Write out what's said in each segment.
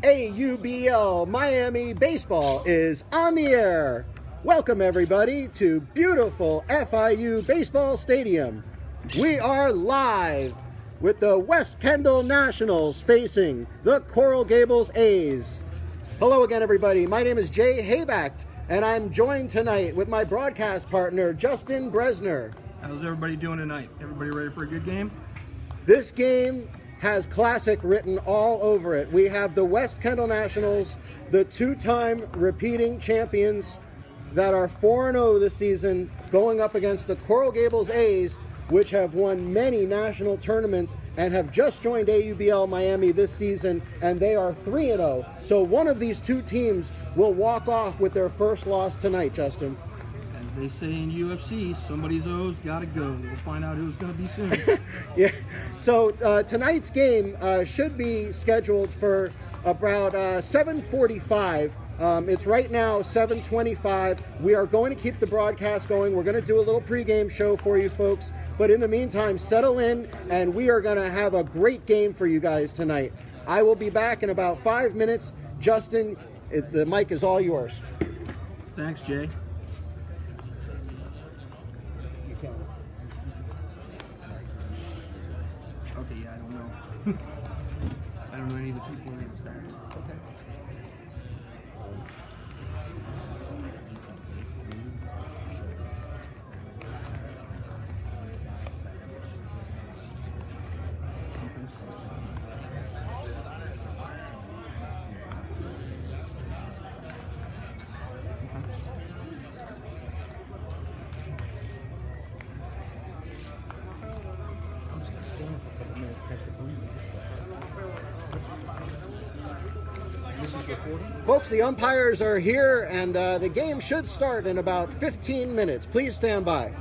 AUBL Miami Baseball is on the air. Welcome everybody to beautiful FIU Baseball Stadium. We are live with the West Kendall Nationals facing the Gables A's. Hello again everybody, my name is Jay Hayback and I'm joined tonight with my broadcast partner Justin Bresner. How's everybody doing tonight? Everybody ready for a good game? This game has classic written all over it. We have the West Kendall Nationals, the two-time repeating champions that are 4-0 this season, going up against the Gables A's, which have won many national tournaments and have just joined AUBL Miami this season, and they are 3-0. So one of these two teams will walk off with their first loss tonight, Justin. As they say in UFC, somebody's O's gotta go. We'll find out who's gonna be soon. Yeah. So tonight's game should be scheduled for about 7:45. It's right now 7:25. We are going to keep the broadcast going. We're going to do a little pregame show for you folks. But in the meantime, settle in, and we are going to have a great game for you guys tonight. I will be back in about 5 minutes. Justin, the mic is all yours. Thanks, Jay. Okay, yeah, I don't know. I don't know any of the people in the stands. Okay. Folks, the umpires are here, and the game should start in about 15 minutes. Please stand by.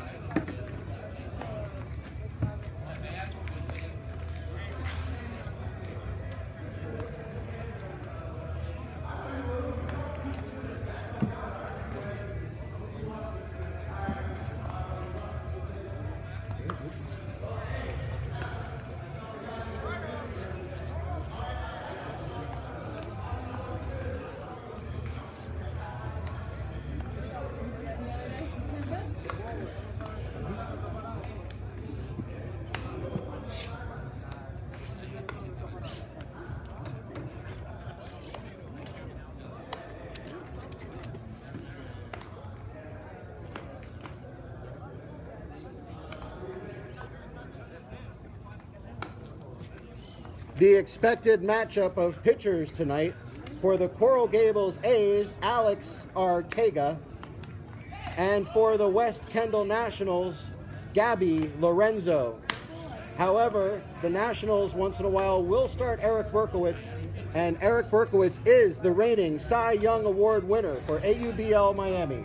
The expected matchup of pitchers tonight for the Gables A's, Alex Ortega, and for the West Kendall Nationals, Gabby Lorenzo. However, the Nationals once in a while will start Eric Berkowitz, and Eric Berkowitz is the reigning Cy Young Award winner for AUBL Miami.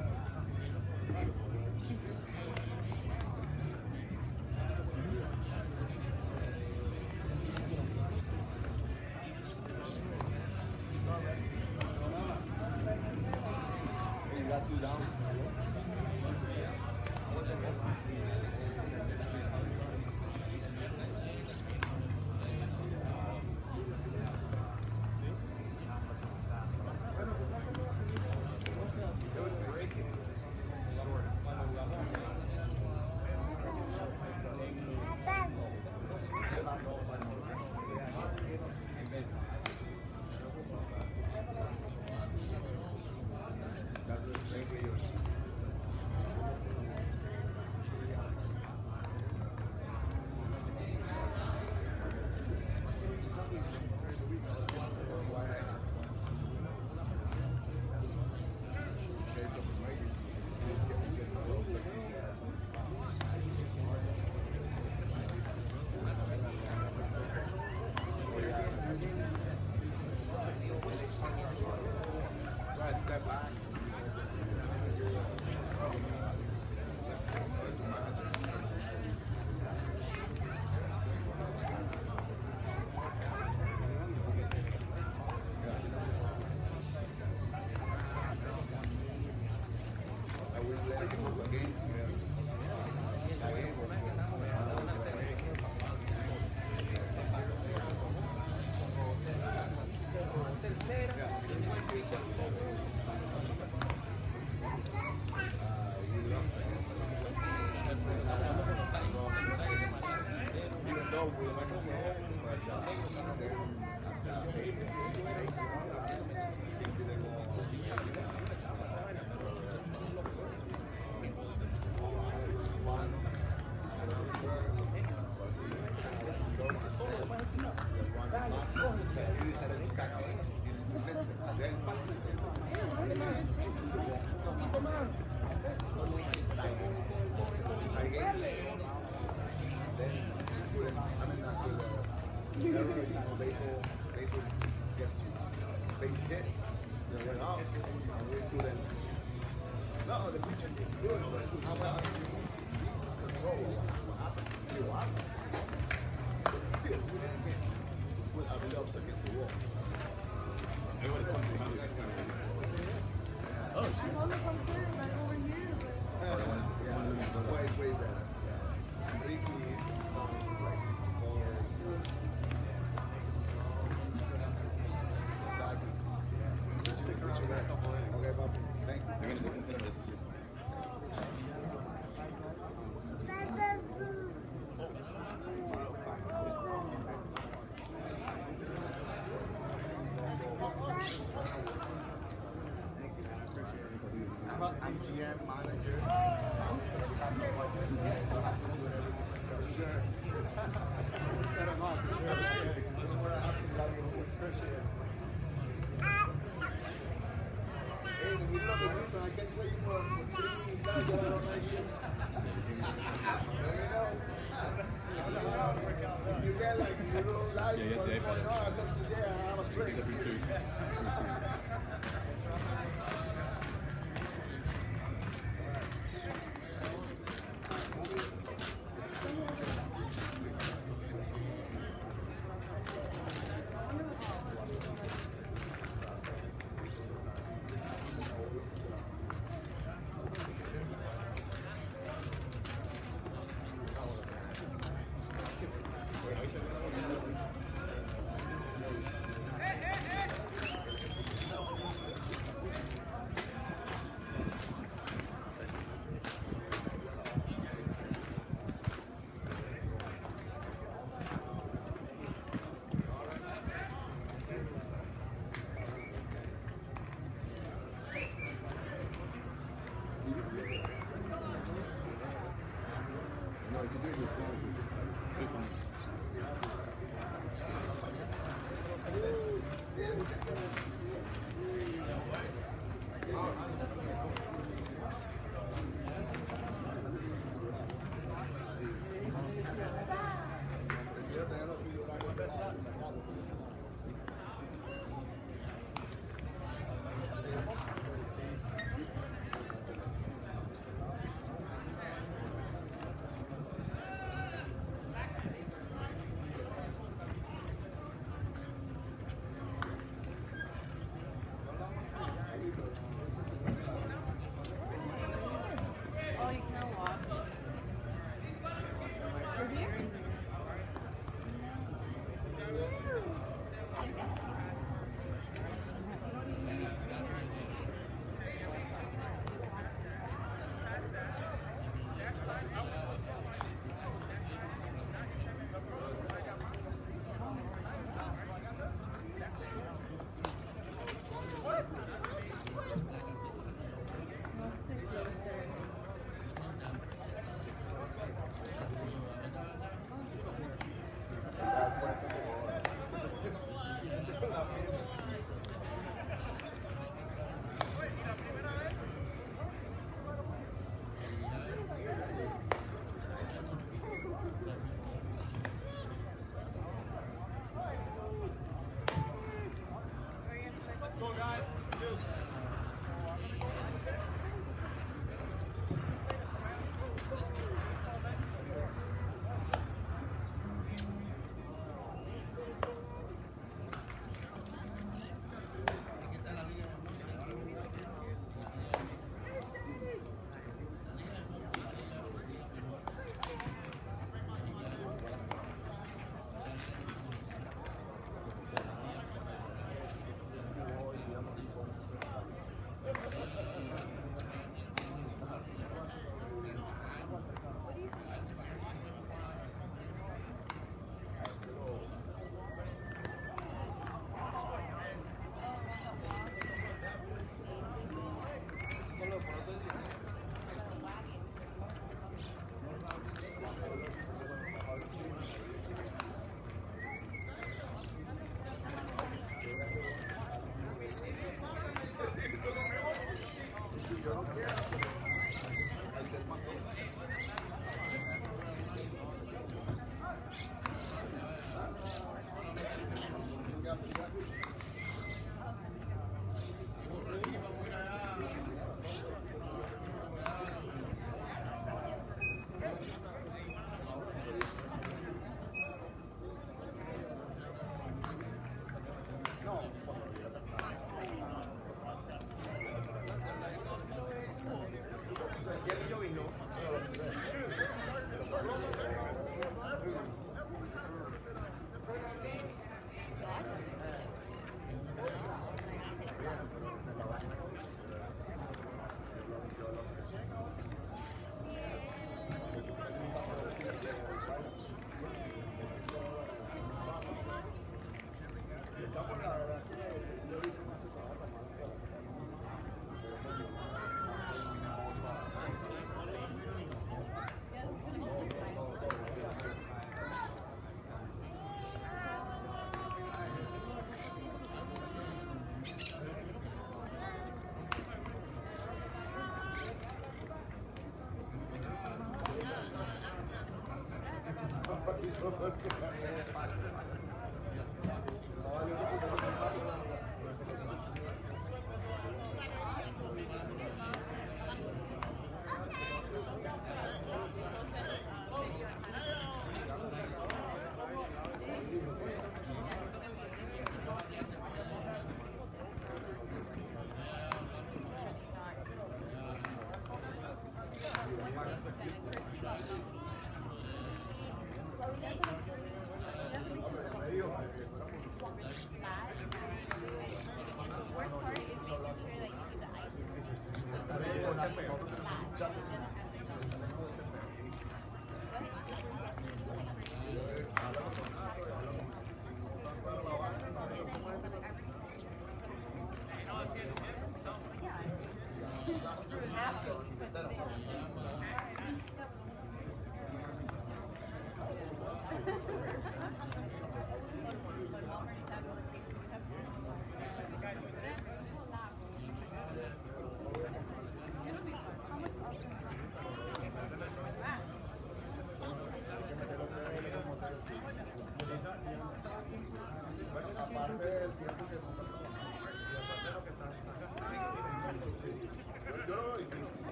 No, the pitcher did good, but how about control what happened? But still, we didn't get put ourselves against the wall. Oh, she's on the concert, like over here. Yeah, way better. Ricky is like more. Exactly. Okay, Bobby. Thank you. I'm GM manager. Hey, in the middle of the season, I can tell you for guys that I don't like you. If you get like you don't like what's going on, I come to there and have a drink.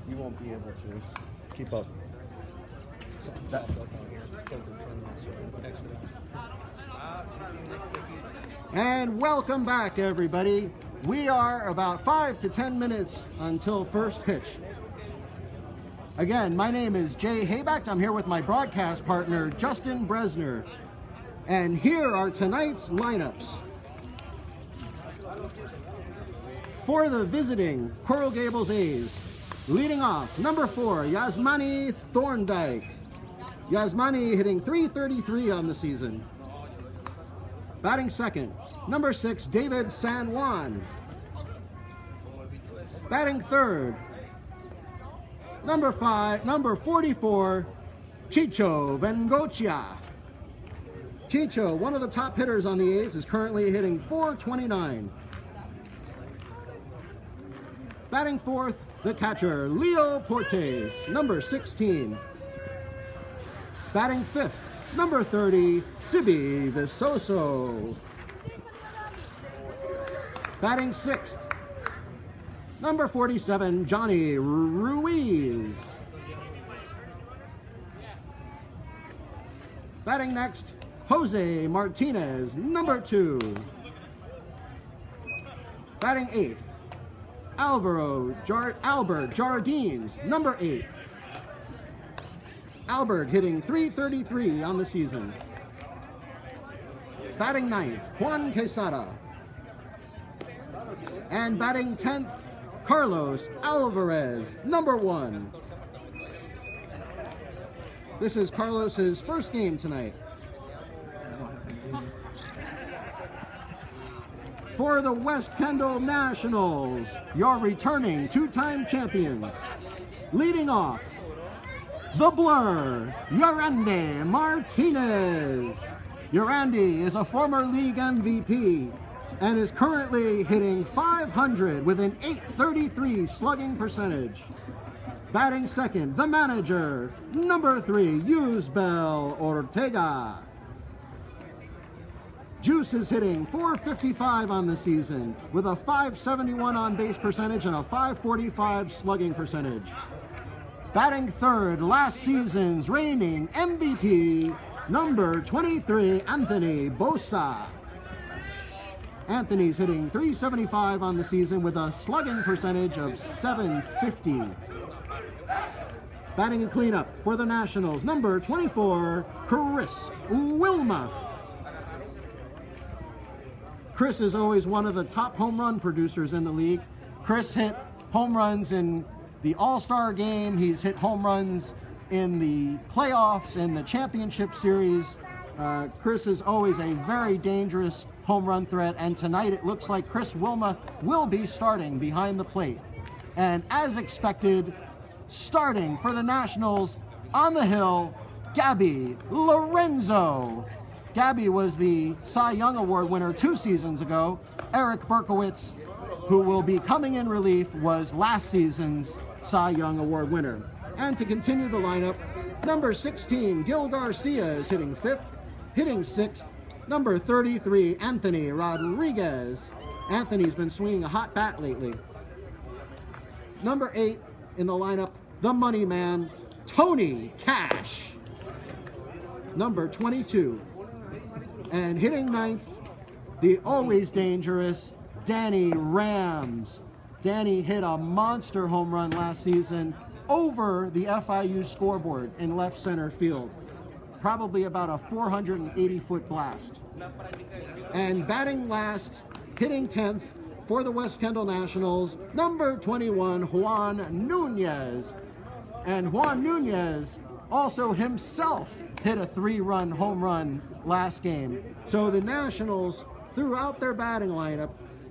You won't be able to keep up. That. And welcome back, everybody. We are about 5 to 10 minutes until first pitch. Again, my name is Jay Hayback. I'm here with my broadcast partner, Justin Bresner. And here are tonight's lineups. For the visiting Coral Gables A's, leading off, number 4, Yasmani Thorndike. Yasmani hitting .333 on the season. Batting second, number 6, David San Juan. Batting third, number 44, Chicho Bengochia. Chicho, one of the top hitters on the A's, is currently hitting .429. Batting fourth, the catcher, Leo Portes, number 16. Batting fifth, number 30, Sibi Visoso. Batting sixth, number 47, Johnny Ruiz. Batting next, Jose Martinez, number 2. Batting eighth, Albert Jardines, number 8. Albert hitting .333 on the season. Batting ninth, Juan Quesada. And batting 10th, Carlos Alvarez, number 1. This is Carlos's first game tonight. For the West Kendall Nationals, your returning 2-time champions. Leading off, the Blur, Yorandy Martinez. Yorandy is a former league MVP and is currently hitting .500 with an .833 slugging percentage. Batting second, the manager, number 3, Yusbel Ortega. Juice is hitting .455 on the season with a .571 on base percentage and a .545 slugging percentage. Batting third, last season's reigning MVP, number 23, Anthony Bosa. Anthony's hitting .375 on the season with a slugging percentage of .750. Batting and cleanup for the Nationals, number 24, Chris Wilmoth. Chris is always one of the top home run producers in the league. Chris hit home runs in the All-Star game. He's hit home runs in the playoffs and the championship series. Chris is always a very dangerous home run threat, and tonight it looks like Chris Wilmoth will be starting behind the plate. And as expected, starting for the Nationals on the hill, Gabby Lorenzo. Gabby was the Cy Young Award winner 2 seasons ago. Eric Berkowitz, who will be coming in relief, was last season's Cy Young Award winner. And to continue the lineup, number 16, Gil Garcia is hitting 5th. Hitting 6th, number 33, Anthony Rodriguez. Anthony's been swinging a hot bat lately. Number 8 in the lineup, the money man, Tony Cash. Number 22. And hitting 9th, the always dangerous Danny Rams. Danny hit a monster home run last season over the FIU scoreboard in left center field. Probably about a 480-foot blast. And batting last, hitting 10th for the West Kendall Nationals, number 21, Juan Nunez. And Juan Nunez also himself hit a 3-run home run last game. So the Nationals, throughout their batting lineup,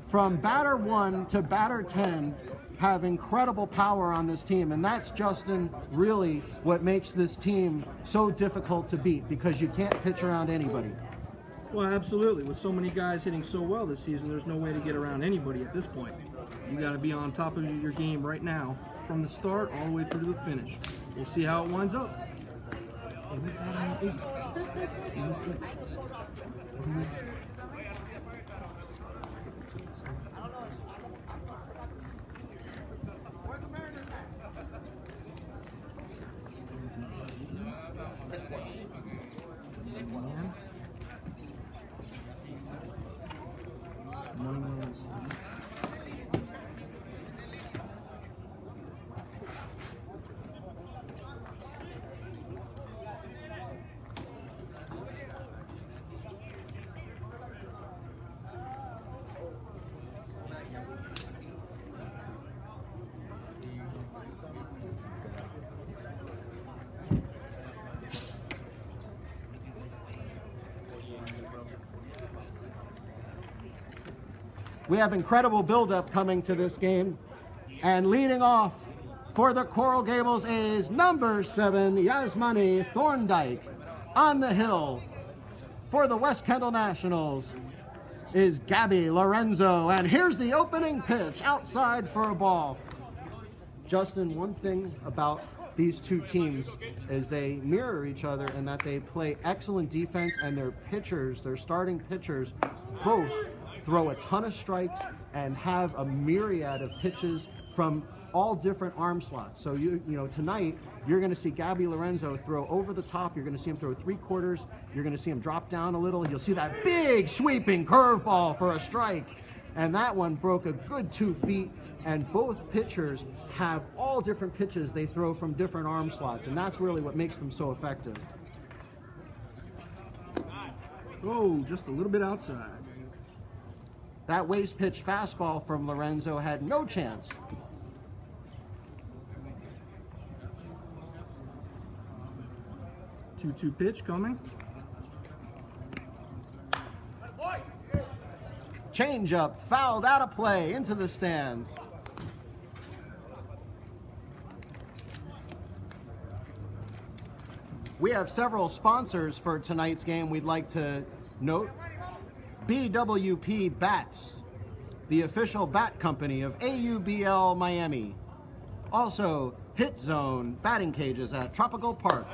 from batter 1 to batter 10, have incredible power on this team. And that's, Justin, really what makes this team so difficult to beat, because you can't pitch around anybody. Well, absolutely. With so many guys hitting so well this season, there's no way to get around anybody at this point. You got to be on top of your game right now, from the start all the way through to the finish. We'll see how it winds up. We have incredible buildup coming to this game. And leading off for the Coral Gables A's, number 7, Yasmani Thorndike. On the hill for the West Kendall Nationals is Gabby Lorenzo. And here's the opening pitch, outside for a ball. Justin, one thing about these two teams is they mirror each other in that they play excellent defense, and their pitchers, their starting pitchers, both throw a ton of strikes and have a myriad of pitches from all different arm slots. So you know tonight you're going to see Gabby Lorenzo throw over the top. You're going to see him throw 3/4. You're going to see him drop down a little. You'll see that big sweeping curveball for a strike, and that one broke a good 2 feet. And both pitchers have all different pitches they throw from different arm slots, and that's really what makes them so effective. Oh, just a little bit outside. That waist pitch fastball from Lorenzo had no chance. Two pitch coming. Changeup fouled out of play into the stands. We have several sponsors for tonight's game we'd like to note. BWP Bats, the official bat company of AUBL Miami. Also, hit zone batting cages at Tropical Park.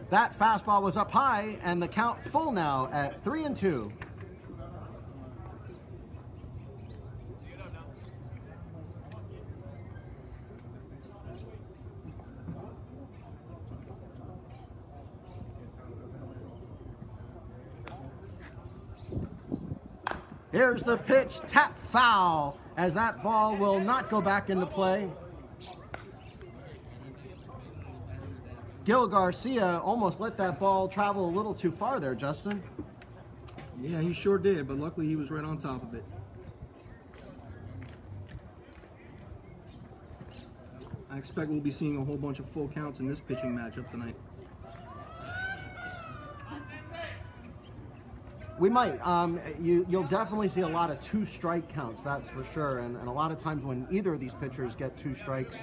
That fastball was up high, and the count full now at 3-2. Here's the pitch, tap foul, as that ball will not go back into play. Gil Garcia almost let that ball travel a little too far there, Justin. Yeah, he sure did, but luckily he was right on top of it. I expect we'll be seeing a whole bunch of full counts in this pitching matchup tonight. We might. You'll definitely see a lot of 2-strike counts, that's for sure. And a lot of times when either of these pitchers get 2 strikes,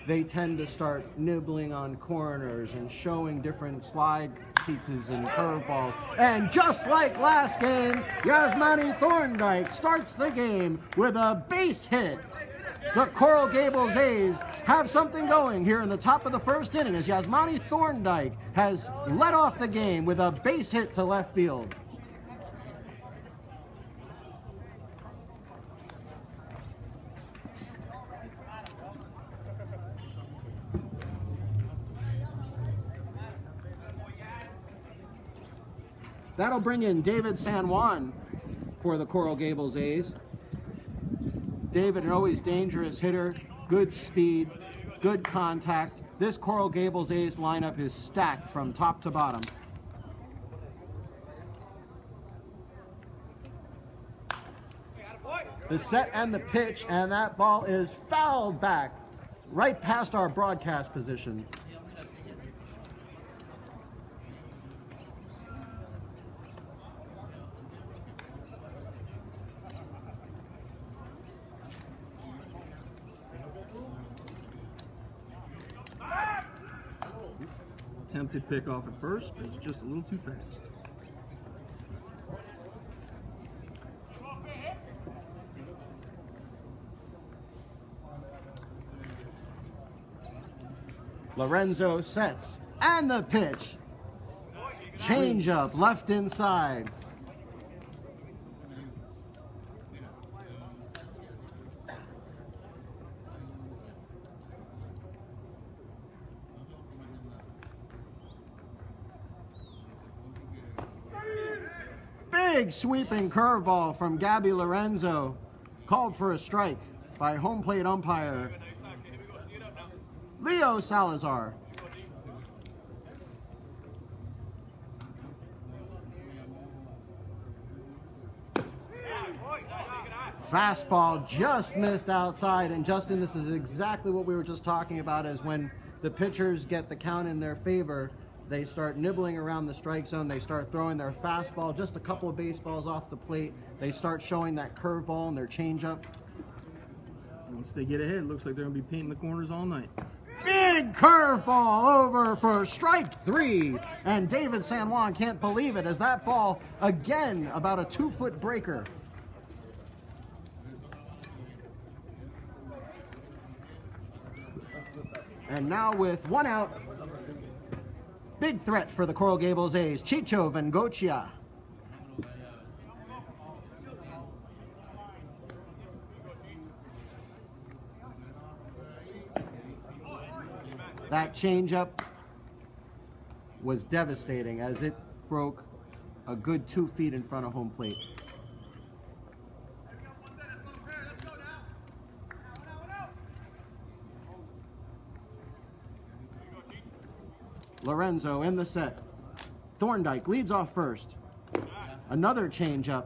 they tend to start nibbling on corners and showing different slide pizzas and curveballs. And just like last game, Yasmani Thorndike starts the game with a base hit. The Coral Gables A's have something going here in the top of the first inning as Yasmani Thorndike has led off the game with a base hit to left field. That'll bring in David San Juan for the Coral Gables A's. David, an always dangerous hitter, good speed, good contact. This Coral Gables A's lineup is stacked from top to bottom. The set and the pitch, and that ball is fouled back right past our broadcast position. Attempted pick off at first, but it's just a little too fast. Lorenzo sets, and the pitch. Change up, left inside. Big sweeping curveball from Gabby Lorenzo, called for a strike by home plate umpire Leo Salazar. Fastball just missed outside, and Justin, this is exactly what we were just talking about, is when the pitchers get the count in their favor, they start nibbling around the strike zone, they start throwing their fastball just a couple of baseballs off the plate, they start showing that curveball and their changeup. Once they get ahead, it looks like they're going to be painting the corners all night. Big curveball over for strike 3, and David San Juan can't believe it as that ball, again, about a 2-foot breaker. And now with 1 out, big threat for the Coral Gables A's, Chicho Vengochia. That changeup was devastating as it broke a good 2 feet in front of home plate. Lorenzo in the set. Thorndike leads off first. Another changeup.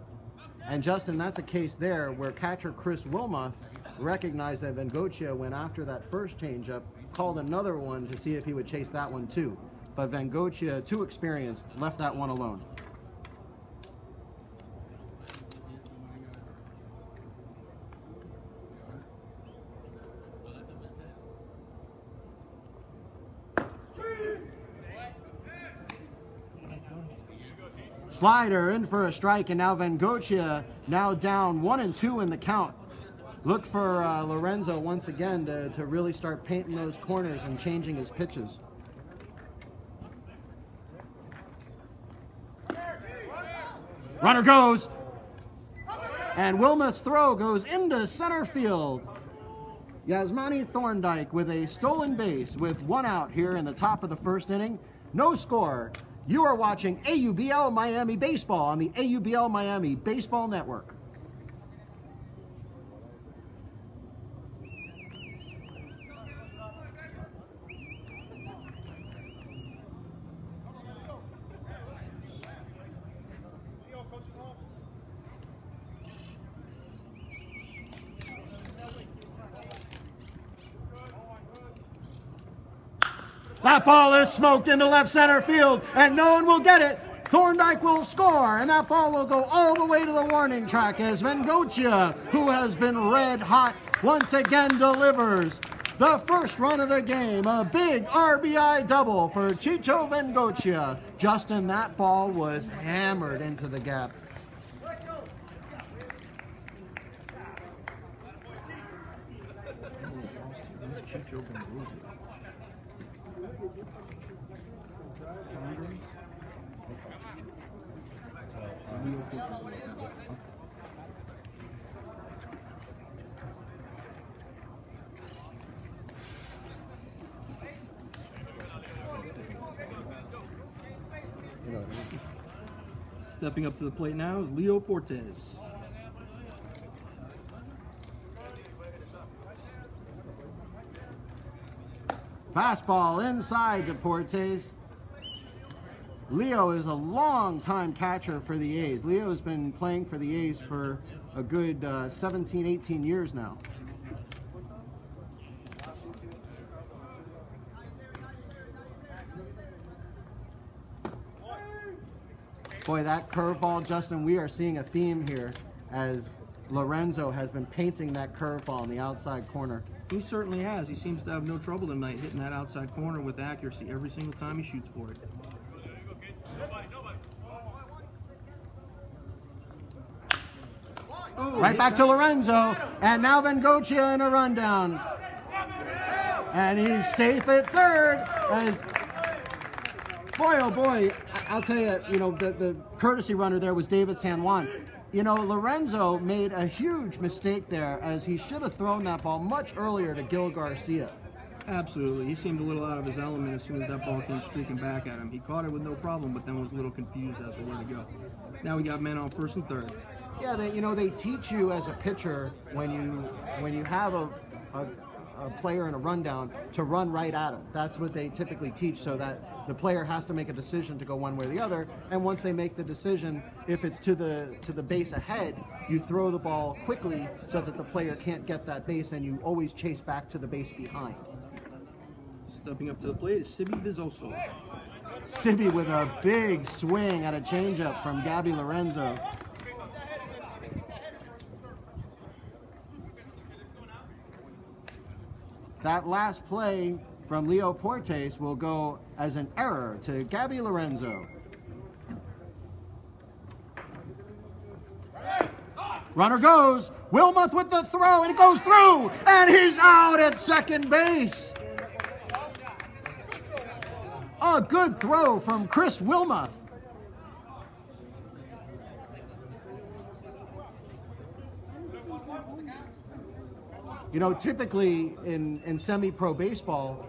And Justin, that's a case there where catcher Chris Wilmoth recognized that Vengochia went after that first changeup, called another one to see if he would chase that one too. But Vengochia, too experienced, left that one alone. Slider in for a strike, and now Vengochia now down 1-2 in the count. Look for Lorenzo once again to really start painting those corners and changing his pitches. Runner goes, and Wilmoth's throw goes into center field. Yasmani Thorndike with a stolen base with 1 out here in the top of the first inning. No score. You are watching AUBL Miami Baseball on the AUBL Miami Baseball Network. That ball is smoked into left center field, and no one will get it. Thorndike will score, and that ball will go all the way to the warning track as Vengocia, who has been red hot, once again delivers the first run of the game. A big RBI double for Chicho Vengocia. Justin, that ball was hammered into the gap. Stepping up to the plate now is Leo Portes. Fastball inside to Portes. Leo is a long-time catcher for the A's. Leo has been playing for the A's for a good 17, 18 years now. Boy, that curveball, Justin, we are seeing a theme here as Lorenzo has been painting that curveball on the outside corner. He certainly has. He seems to have no trouble tonight hitting that outside corner with accuracy every single time he shoots for it. Oh, right back to Lorenzo, and now Vengocia in a rundown. And he's safe at third as, boy, oh boy, I'll tell you, the courtesy runner there was David San Juan. Lorenzo made a huge mistake there as he should have thrown that ball much earlier to Gil Garcia. Absolutely. He seemed a little out of his element as soon as that ball came streaking back at him. He caught it with no problem, but then was a little confused as to where to go. Now we got men on first and third. Yeah, they teach you as a pitcher when you have a player in a rundown to run right at him. That's what they typically teach, so that the player has to make a decision to go one way or the other. And once they make the decision, if it's to the base ahead, you throw the ball quickly so that the player can't get that base, and you always chase back to the base behind. Stepping up to the plate is Sibi Vizoso. Sibi with a big swing at a changeup from Gabby Lorenzo. That last play from Leo Portes will go as an error to Gabby Lorenzo. Runner goes, Wilmoth with the throw, and it goes through, and he's out at second base. A good throw from Chris Wilmoth. Typically in semi-pro baseball,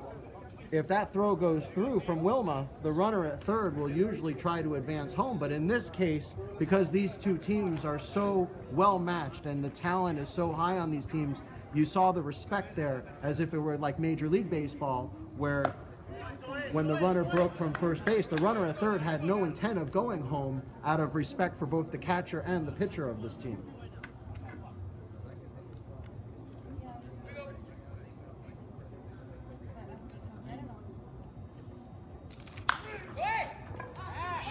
if that throw goes through from Wilmoth, the runner at third will usually try to advance home. But in this case, because these two teams are so well matched and the talent is so high on these teams, you saw the respect there as if it were like Major League Baseball, where when the runner broke from first base, the runner at third had no intent of going home out of respect for both the catcher and the pitcher of this team.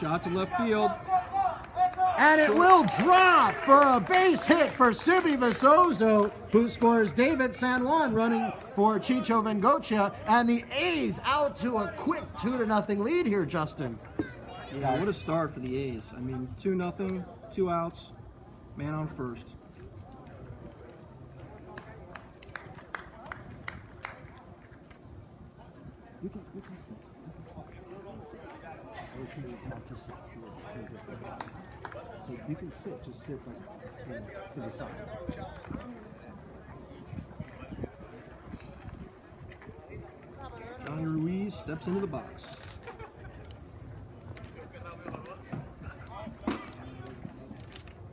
Shot to left field. And it will drop for a base hit for Sibi Vizoso, who scores David San Juan running for Chicho Vengocia. And the A's out to a quick 2-0 lead here, Justin. Yeah, what a start for the A's. I mean, 2-0, 2 outs, man on first. So you can sit, just sit like to the side. Johnny Ruiz steps into the box.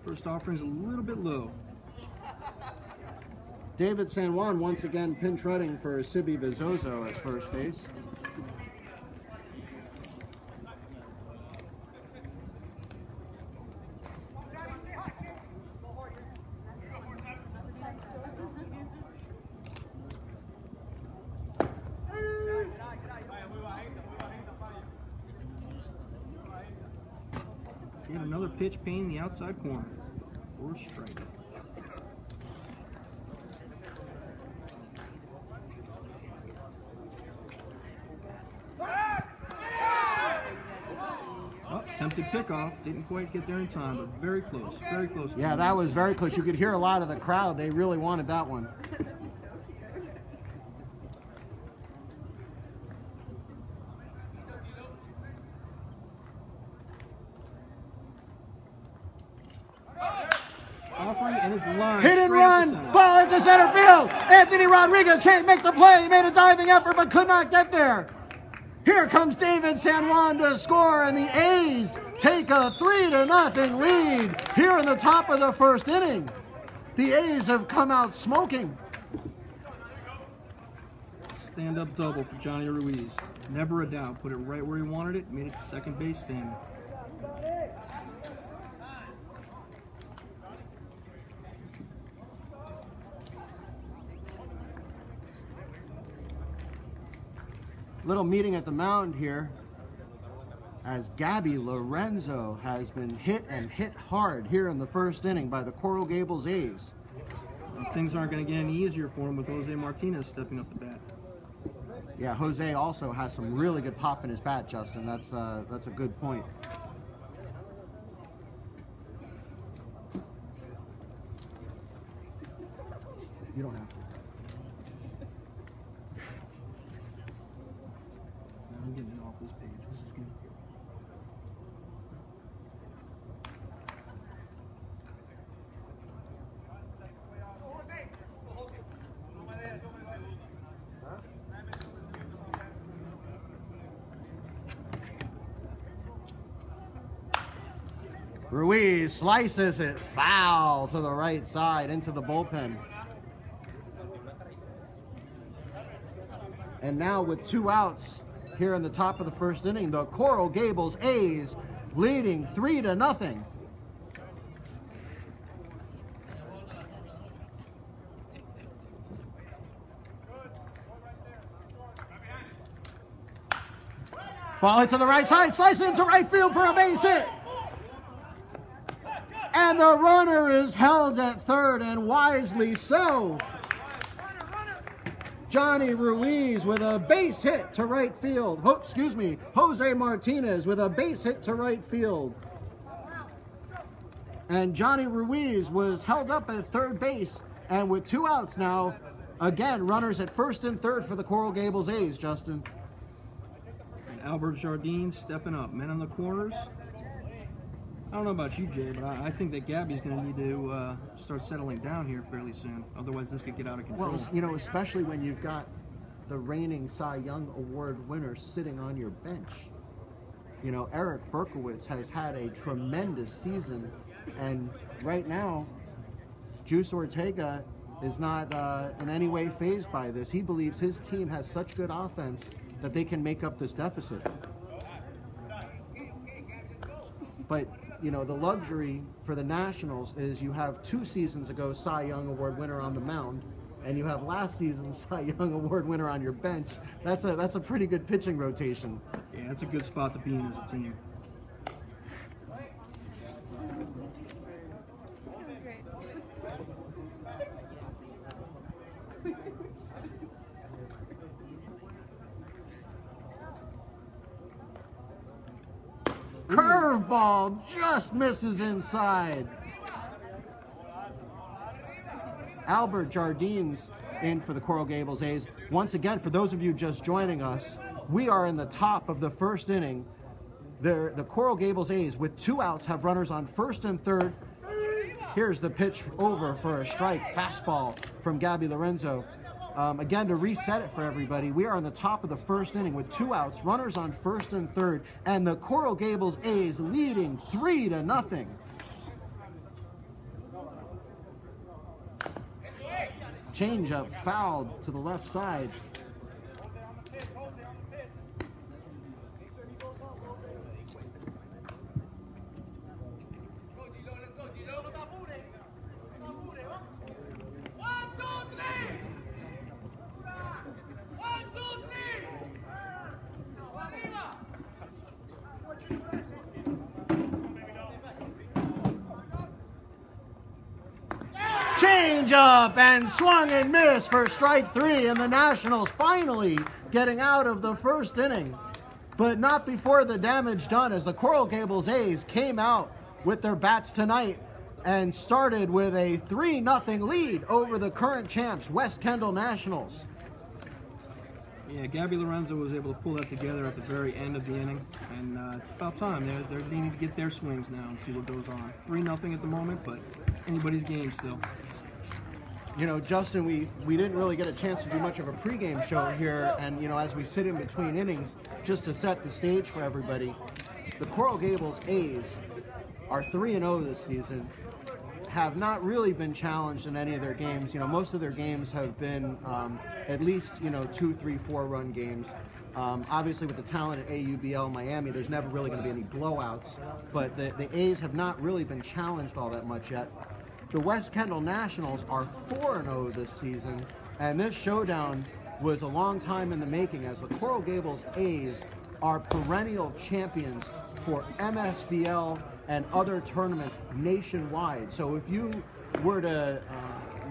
First offering's a little bit low. David San Juan once again pinch running for Sibi Vizozo at first base. Get another pitch pain in the outside corner. Or strike. Oh, attempted pickoff. Didn't quite get there in time, but very close. Very close. Yeah, that was very close. You could hear a lot of the crowd. They really wanted that one. Offering and his line. Hit and straight up run! the center. Ball into center field! Anthony Rodriguez can't make the play. He made a diving effort but could not get there. Here comes David San Juan to score, and the A's take a 3-0 lead here in the top of the first inning. The A's have come out smoking. Stand-up double for Johnny Ruiz. Never a doubt. Put it right where he wanted it. Made it to second base standing. Little meeting at the mound here as Gabby Lorenzo has been hit and hit hard here in the first inning by the Coral Gables A's. And things aren't going to get any easier for him with Jose Martinez stepping up the bat. Yeah, Jose also has some really good pop in his bat, Justin. That's a good point. You don't have to. I'm getting it off this page. This is good. Ruiz slices it foul to the right side into the bullpen. And now with 2 outs here in the top of the first inning, the Coral Gables A's leading 3-0. Ball hit to the right side, slices into right field for a base hit. And the runner is held at third, and wisely so. Johnny Ruiz with a base hit to right field. Jose Martinez with a base hit to right field. And Johnny Ruiz was held up at third base, and with 2 outs now, again, runners at first and third for the Coral Gables A's, Justin. And Albert Jardine stepping up. Men on the corners. I don't know about you, Jay, but I think that Gabby's going to need to start settling down here fairly soon. Otherwise, this could get out of control. Well, you know, especially when you've got the reigning Cy Young Award winner sitting on your bench. You know, Eric Berkowitz has had a tremendous season, and right now, Juice Ortega is not in any way fazed by this. He believes his team has such good offense that they can make up this deficit. But you know, the luxury for the Nationals is you have 2 seasons ago Cy Young Award winner on the mound, and you have last season's Cy Young Award winner on your bench. That's a pretty good pitching rotation. Yeah, that's a good spot to be in as a team. Curveball just misses inside. Albert Jardine's in for the Coral Gables A's. Once again, for those of you just joining us, we are in the top of the first inning. The Coral Gables A's, with 2 outs, have runners on first and third. Here's the pitch over for a strike, fastball from Gabby Lorenzo. Again, to reset it for everybody, we are on the top of the first inning with 2 outs, runners on first and third, and the Coral Gables A's leading 3-0. Changeup fouled to the left side. Change up and swung and missed for strike 3, and the Nationals finally getting out of the first inning. But not before the damage done, as the Coral Gables A's came out with their bats tonight and started with a 3-0 lead over the current champs, West Kendall Nationals. Yeah, Gabby Lorenzo was able to pull that together at the very end of the inning, and it's about time. They're needing to get their swings now and see what goes on. 3-0 at the moment, but anybody's game still. You know, Justin, we didn't really get a chance to do much of a pregame show here, and, you know, as we sit in between innings, just to set the stage for everybody, the Coral Gables A's are 3-0 this season, have not really been challenged in any of their games. You know, most of their games have been at least, you know, 2, 3, 4 run games. Obviously, with the talent at AUBL Miami, there's never really going to be any blowouts, but the A's have not really been challenged all that much yet. The West Kendall Nationals are 4-0 this season, and this showdown was a long time in the making, as the Coral Gables A's are perennial champions for MSBL and other tournaments nationwide. So if you were to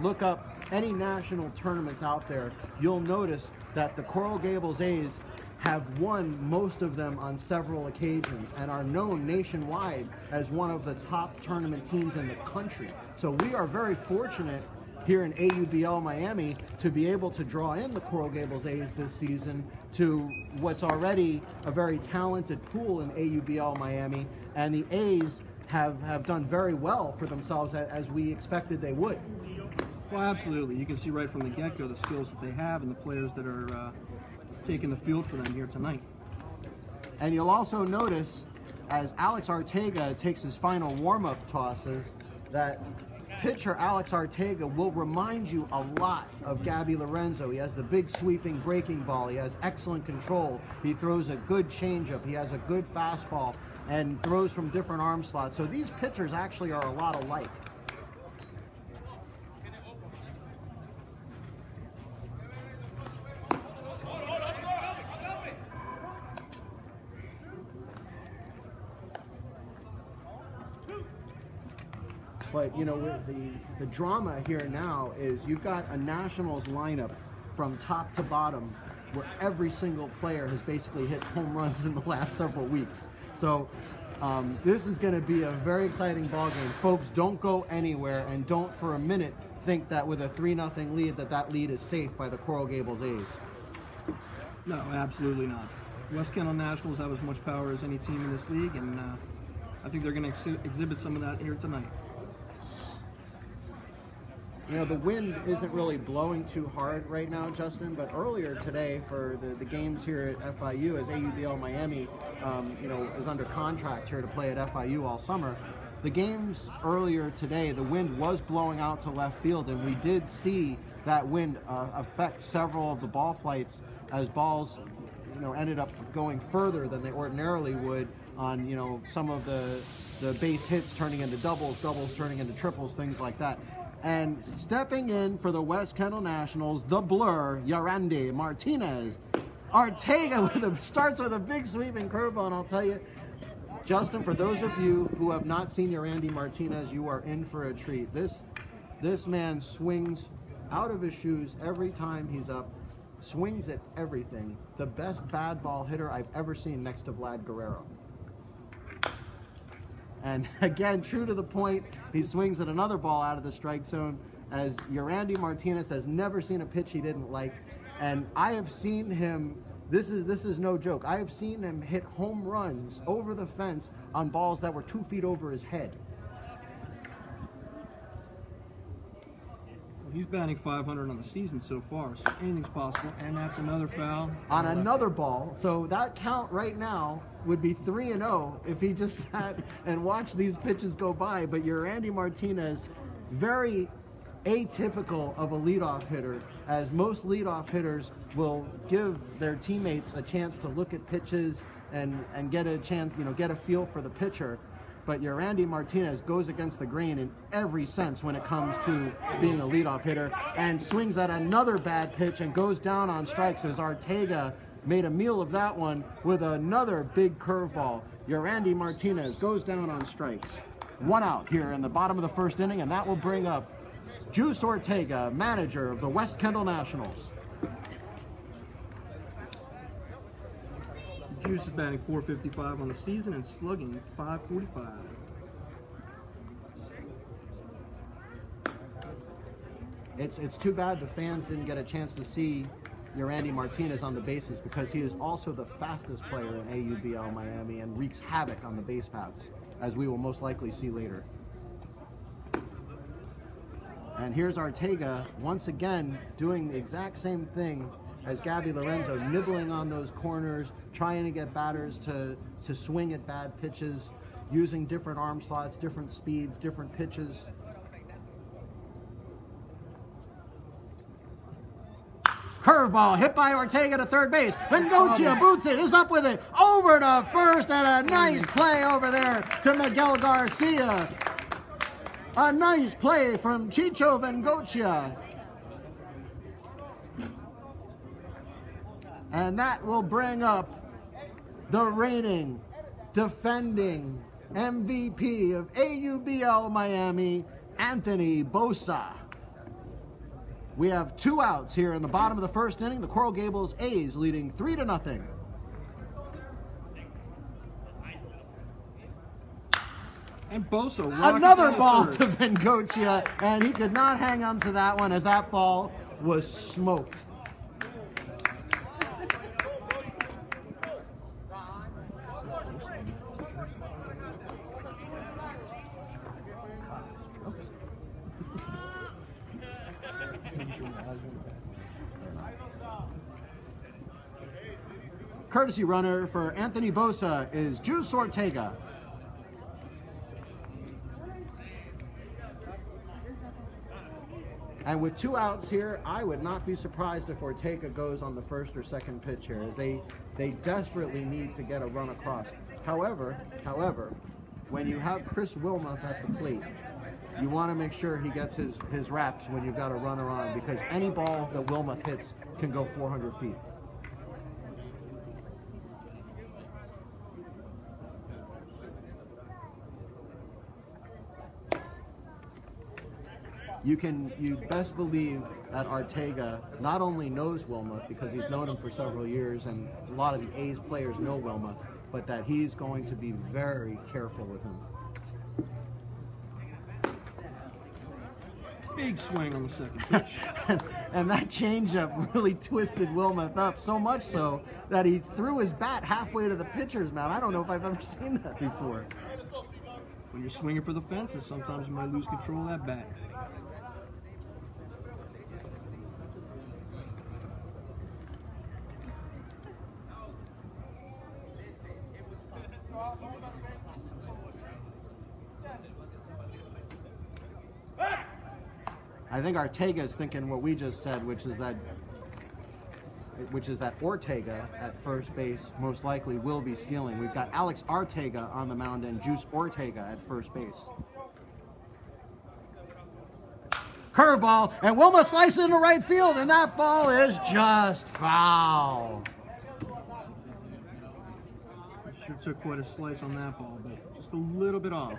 look up any national tournaments out there, you'll notice that the Coral Gables A's have won most of them on several occasions and are known nationwide as one of the top tournament teams in the country. So we are very fortunate here in AUBL Miami to be able to draw in the Coral Gables A's this season to what's already a very talented pool in AUBL Miami, and the A's have done very well for themselves, as we expected they would. Well, absolutely. You can see right from the get-go the skills that they have and the players that are taking the field for them here tonight. And you'll also notice, as Alex Arteaga takes his final warm-up tosses, that pitcher Alex Arteaga will remind you a lot of Gabby Lorenzo. He has the big sweeping breaking ball. He has excellent control. He throws a good changeup. He has a good fastball and throws from different arm slots. So these pitchers actually are a lot alike. But, you know, the drama here now is you've got a Nationals lineup from top to bottom where every single player has basically hit home runs in the last several weeks. So this is going to be a very exciting ball game. Folks, don't go anywhere, and don't for a minute think that with a 3-0 lead that lead is safe by the Coral Gables A's. No, absolutely not. West Kendall Nationals have as much power as any team in this league, and I think they're going to exhibit some of that here tonight. You know, the wind isn't really blowing too hard right now, Justin, but earlier today for the games here at FIU, as AUBL Miami, you know, is under contract here to play at FIU all summer, the games earlier today, the wind was blowing out to left field, and we did see that wind affect several of the ball flights as balls, you know, ended up going further than they ordinarily would on, you know, some of the base hits turning into doubles turning into triples, things like that. And stepping in for the West Kendall Nationals, the blur, Yarandi Martinez. Arteaga starts with a big sweeping curveball, and I'll tell you, Justin, for those of you who have not seen Yarandi Martinez, you are in for a treat. This man swings out of his shoes every time he's up, swings at everything. The best bad ball hitter I've ever seen next to Vlad Guerrero. And again, true to the point, he swings at another ball out of the strike zone, as Yarandi Martinez has never seen a pitch he didn't like. And I have seen him This is no joke. I have seen him hit home runs over the fence on balls that were 2 feet over his head. Well, he's batting .500 on the season so far, so anything's possible. And that's another foul On another ball. So that count right now would be 3-0 if he just sat and watched these pitches go by. But your Randy Martinez, very atypical of a leadoff hitter, as most leadoff hitters will give their teammates a chance to look at pitches and get a chance, get a feel for the pitcher. But your Randy Martinez goes against the grain in every sense when it comes to being a leadoff hitter, and swings at another bad pitch and goes down on strikes as Ortega made a meal of that one with another big curveball. Your Randy Martinez goes down on strikes. 1 out here in the bottom of the first inning, and that will bring up Juice Ortega, manager of the West Kendall Nationals. Juice is batting .455 on the season and slugging .545. It's too bad the fans didn't get a chance to see your Randy Martinez on the bases, because he is also the fastest player in AUBL Miami and wreaks havoc on the base paths, as we will most likely see later. And here's Ortega once again doing the exact same thing as Gabby Lorenzo, nibbling on those corners, trying to get batters to swing at bad pitches, using different arm slots, different speeds, different pitches. Curveball hit by Ortega to third base. Bengochia boots it, is up with it, over to first, and a nice play over there to Miguel Garcia. A nice play from Chicho Bengochia. And that will bring up the reigning, defending MVP of AUBL Miami, Anthony Bosa. We have 2 outs here in the bottom of the first inning. The Coral Gables A's leading 3-0. And Bosa another ball to Bengochia, and he could not hang on to that one as that ball was smoked. Courtesy runner for Anthony Bosa is Juice Ortega. And with 2 outs here, I would not be surprised if Ortega goes on the first or second pitch here, as they desperately need to get a run across. However, when you have Chris Wilmoth at the plate, you want to make sure he gets his reps when you've got a runner on, because any ball that Wilmoth hits can go 400 feet. You best believe that Ortega not only knows Wilmoth, because he's known him for several years and a lot of the A's players know Wilmoth, but that he's going to be very careful with him. Big swing on the second pitch. And that changeup really twisted Wilmoth up, so much so that he threw his bat halfway to the pitcher's mound. I don't know if I've ever seen that before. When you're swinging for the fences, sometimes you might lose control of that bat. I think Ortega is thinking what we just said, which is that Ortega at first base most likely will be stealing. We've got Alex Ortega on the mound and Juice Ortega at first base. Curveball, and Wilma slices into right field, and that ball is just foul. Sure took quite a slice on that ball, but just a little bit off.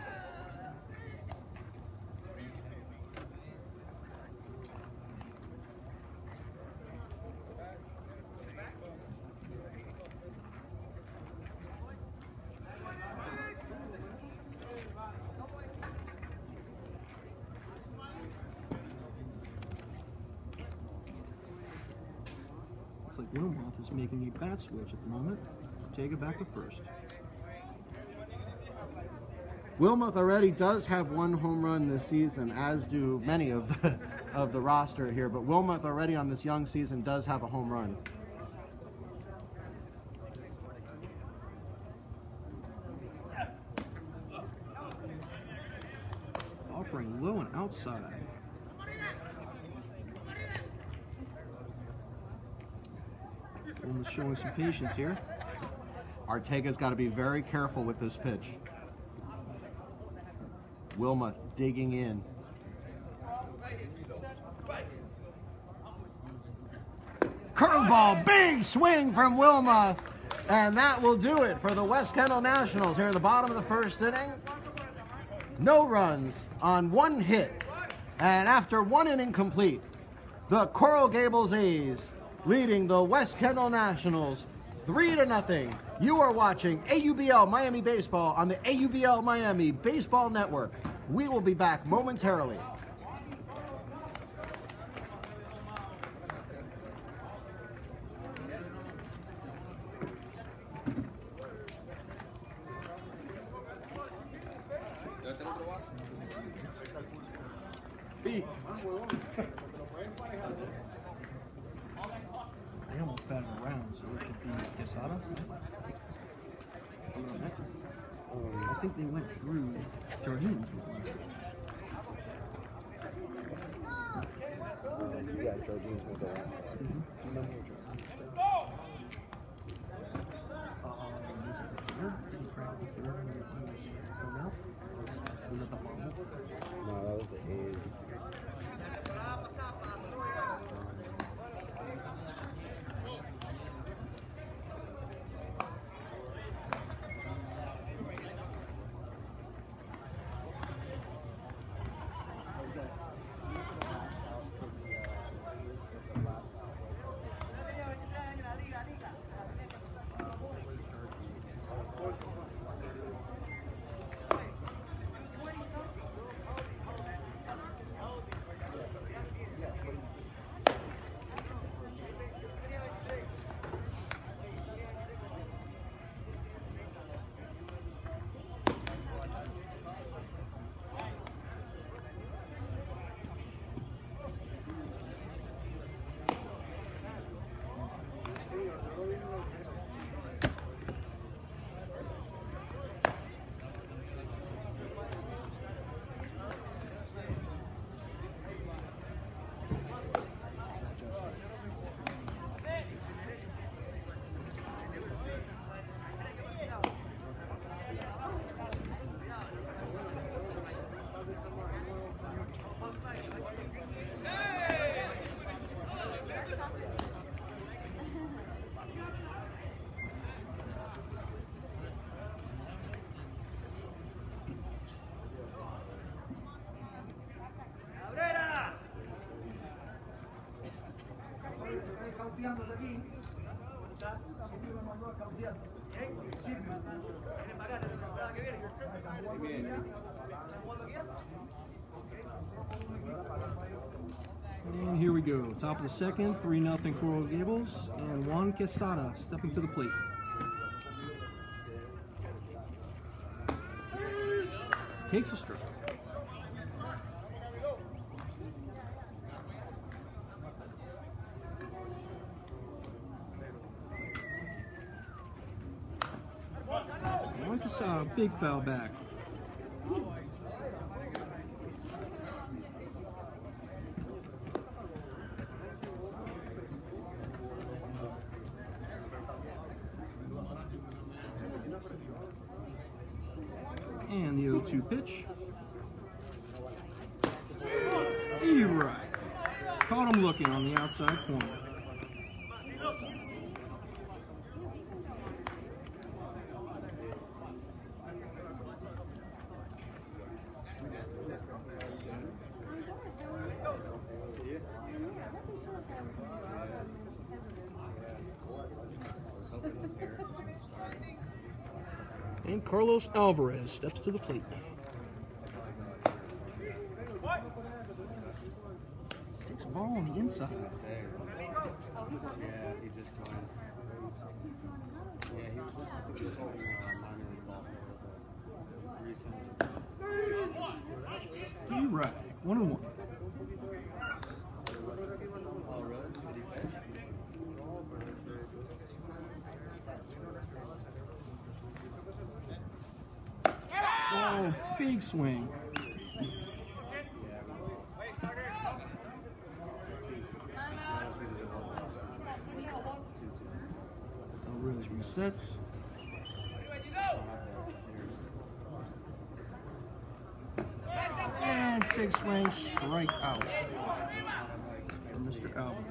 Wilmoth is making a bat switch at the moment. Take it back to first. Wilmoth already does have one home run this season, as do many of the roster here, but Wilmoth already on this young season does have a home run. Offering low and outside. Wilmoth showing some patience here. Artega's got to be very careful with this pitch. Wilmoth digging in. Curveball, big swing from Wilmoth. And that will do it for the West Kendall Nationals here in the bottom of the first inning. No runs on one hit. And after one inning complete, the Coral Gables A's leading the West Kendall Nationals 3-0. You are watching AUBL Miami Baseball on the AUBL Miami Baseball Network. We will be back momentarily. They almost batted around, so it should be Quesada. Coming up next. I think they went through Jardines with one. Yeah, Jardines will go last. Was it the third? Did he crack the third when he was thrown out? Was it the Marvel? No, that was the A's. And here we go. Top of the second, 3-0 Coral Gables, and Juan Quesada stepping to the plate. Takes a strike. Juan Quesada, big foul back. And the 0-2 pitch. E-right. Caught him looking on the outside corner. And Carlos Alvarez steps to the plate. Takes a ball on the inside. D-Rag, 1-1. Oh, big swing. Alvarez resets. And big swing, strike out for Mr. Alvarez.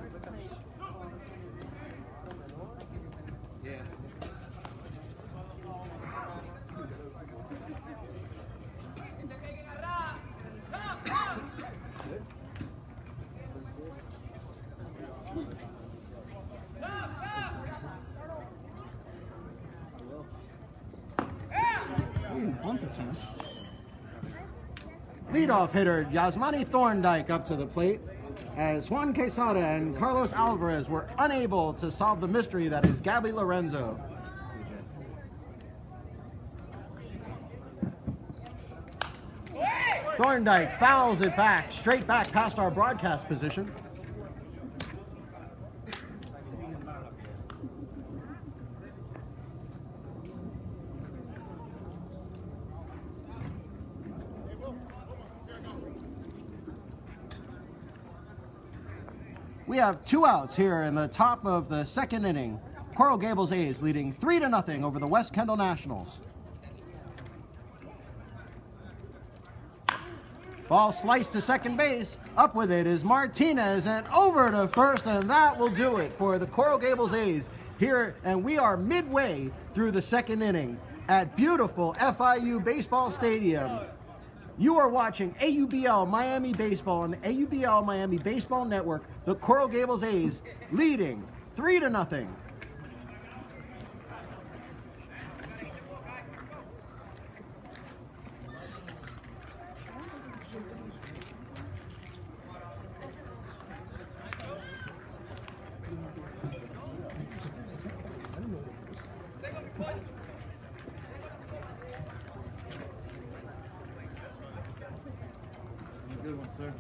Ooh, bunt attempt. Leadoff hitter Yasmani Thorndike up to the plate as Juan Quesada and Carlos Alvarez were unable to solve the mystery that is Gabby Lorenzo. Thorndike fouls it back, straight back past our broadcast position. We have 2 outs here in the top of the second inning. Coral Gables A's leading 3-0 over the West Kendall Nationals. Ball sliced to second base. Up with it is Martinez and over to first, and that will do it for the Coral Gables A's here. And we are midway through the second inning at beautiful FIU Baseball Stadium. You are watching AUBL Miami Baseball on the AUBL Miami Baseball Network. The Coral Gables A's leading 3-0. Good one, sir.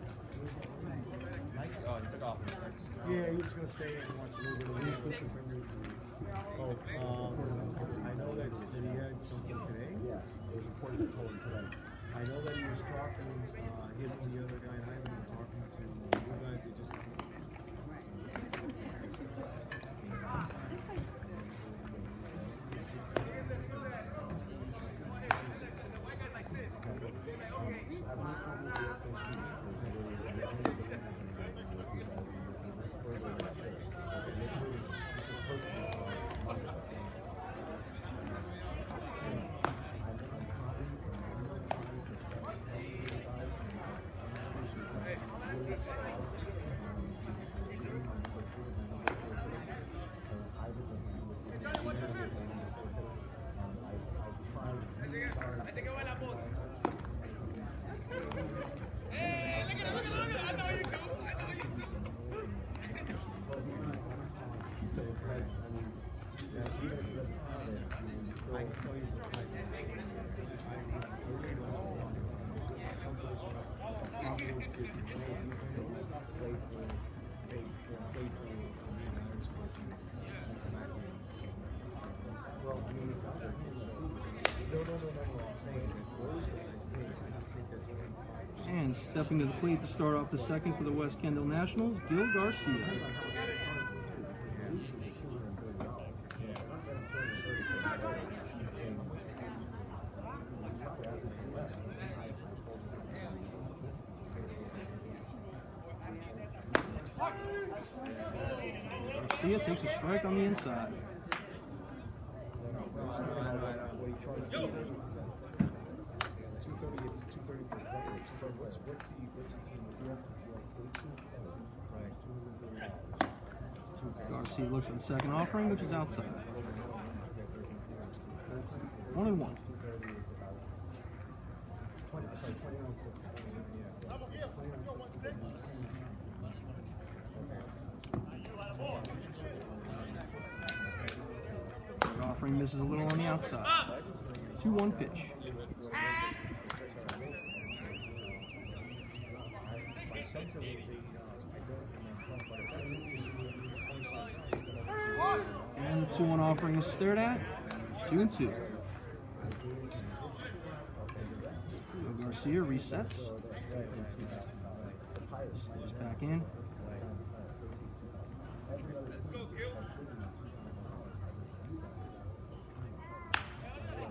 Oh, you took off. Yeah, he was going to stay and watch a little bit of the Oh, I know that he had something today. Yes, it was important to call him today. I know that he was talking, him and the other guy and Ivan were talking to you guys. They just And stepping to the plate to start off the second for the West Kendall Nationals, Gil Garcia. Garcia takes a strike on the inside. Garcia looks at the second offering, which is outside. 1-1. offering misses a little on the outside. 2-1 pitch. And the 2-1 offering is stared at. 2-2. Garcia resets. Stays back in.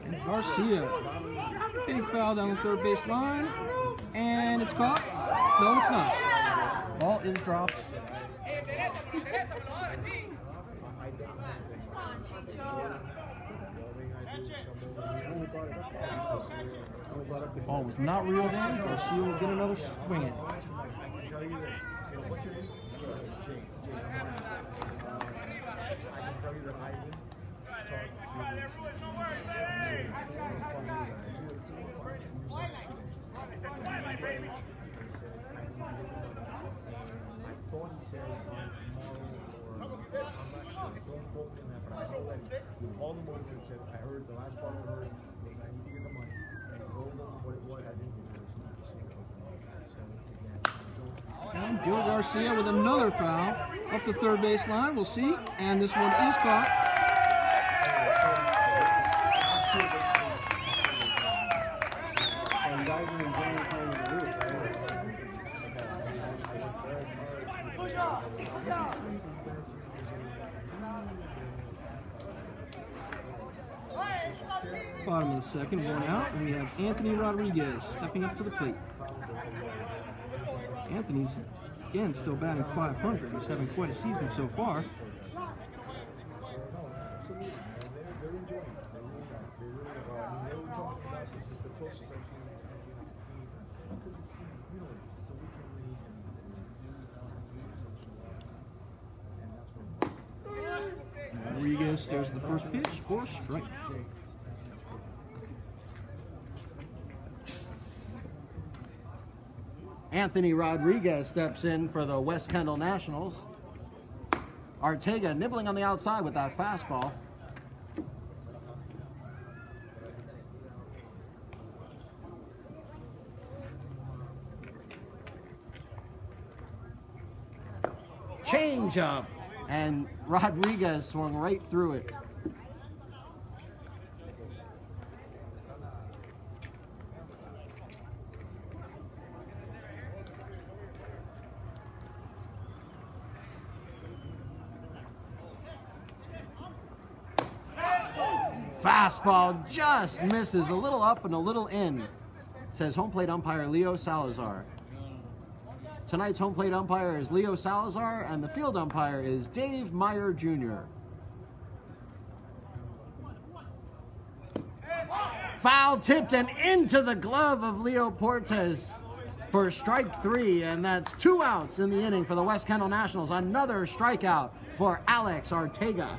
And Garcia. Big foul down the third base line. And it's caught. No, it's not. Ball is dropped. The ball was not reeled in. Garcia will get another swing at it. I can tell you this. What's your name? Jay. I can tell you that I didn't talk I thought he said tomorrow, or I'm not sure. Don't quote me on that, but I know that he called him over and said, I heard the last part I heard was I need to get the money. And he told him what it was. I didn't get it. So again, And Gil Garcia with another foul up the third base line. We'll see. And this one is caught. And guys are enjoying playing the loop, Bottom of the second, 1 out. And we have Anthony Rodriguez stepping up to the plate. Anthony's, again, still batting .500. He's having quite a season so far. absolutely. They're enjoying it. They really are. They were talking about this is the closest I've seen to the team because it's it's the weekend league and that's what Rodriguez stares at the first pitch for a strike. Anthony Rodriguez steps in for the West Kendall Nationals. Ortega nibbling on the outside with that fastball. Change up, and Rodriguez swung right through it. Fastball just misses, a little up and a little in, says home plate umpire Leo Salazar. Tonight's home plate umpire is Leo Salazar, and the field umpire is Dave Meyer Jr. Foul tipped and into the glove of Leo Portes for strike 3, and that's 2 outs in the inning for the West Kendall Nationals. Another strikeout for Alex Ortega.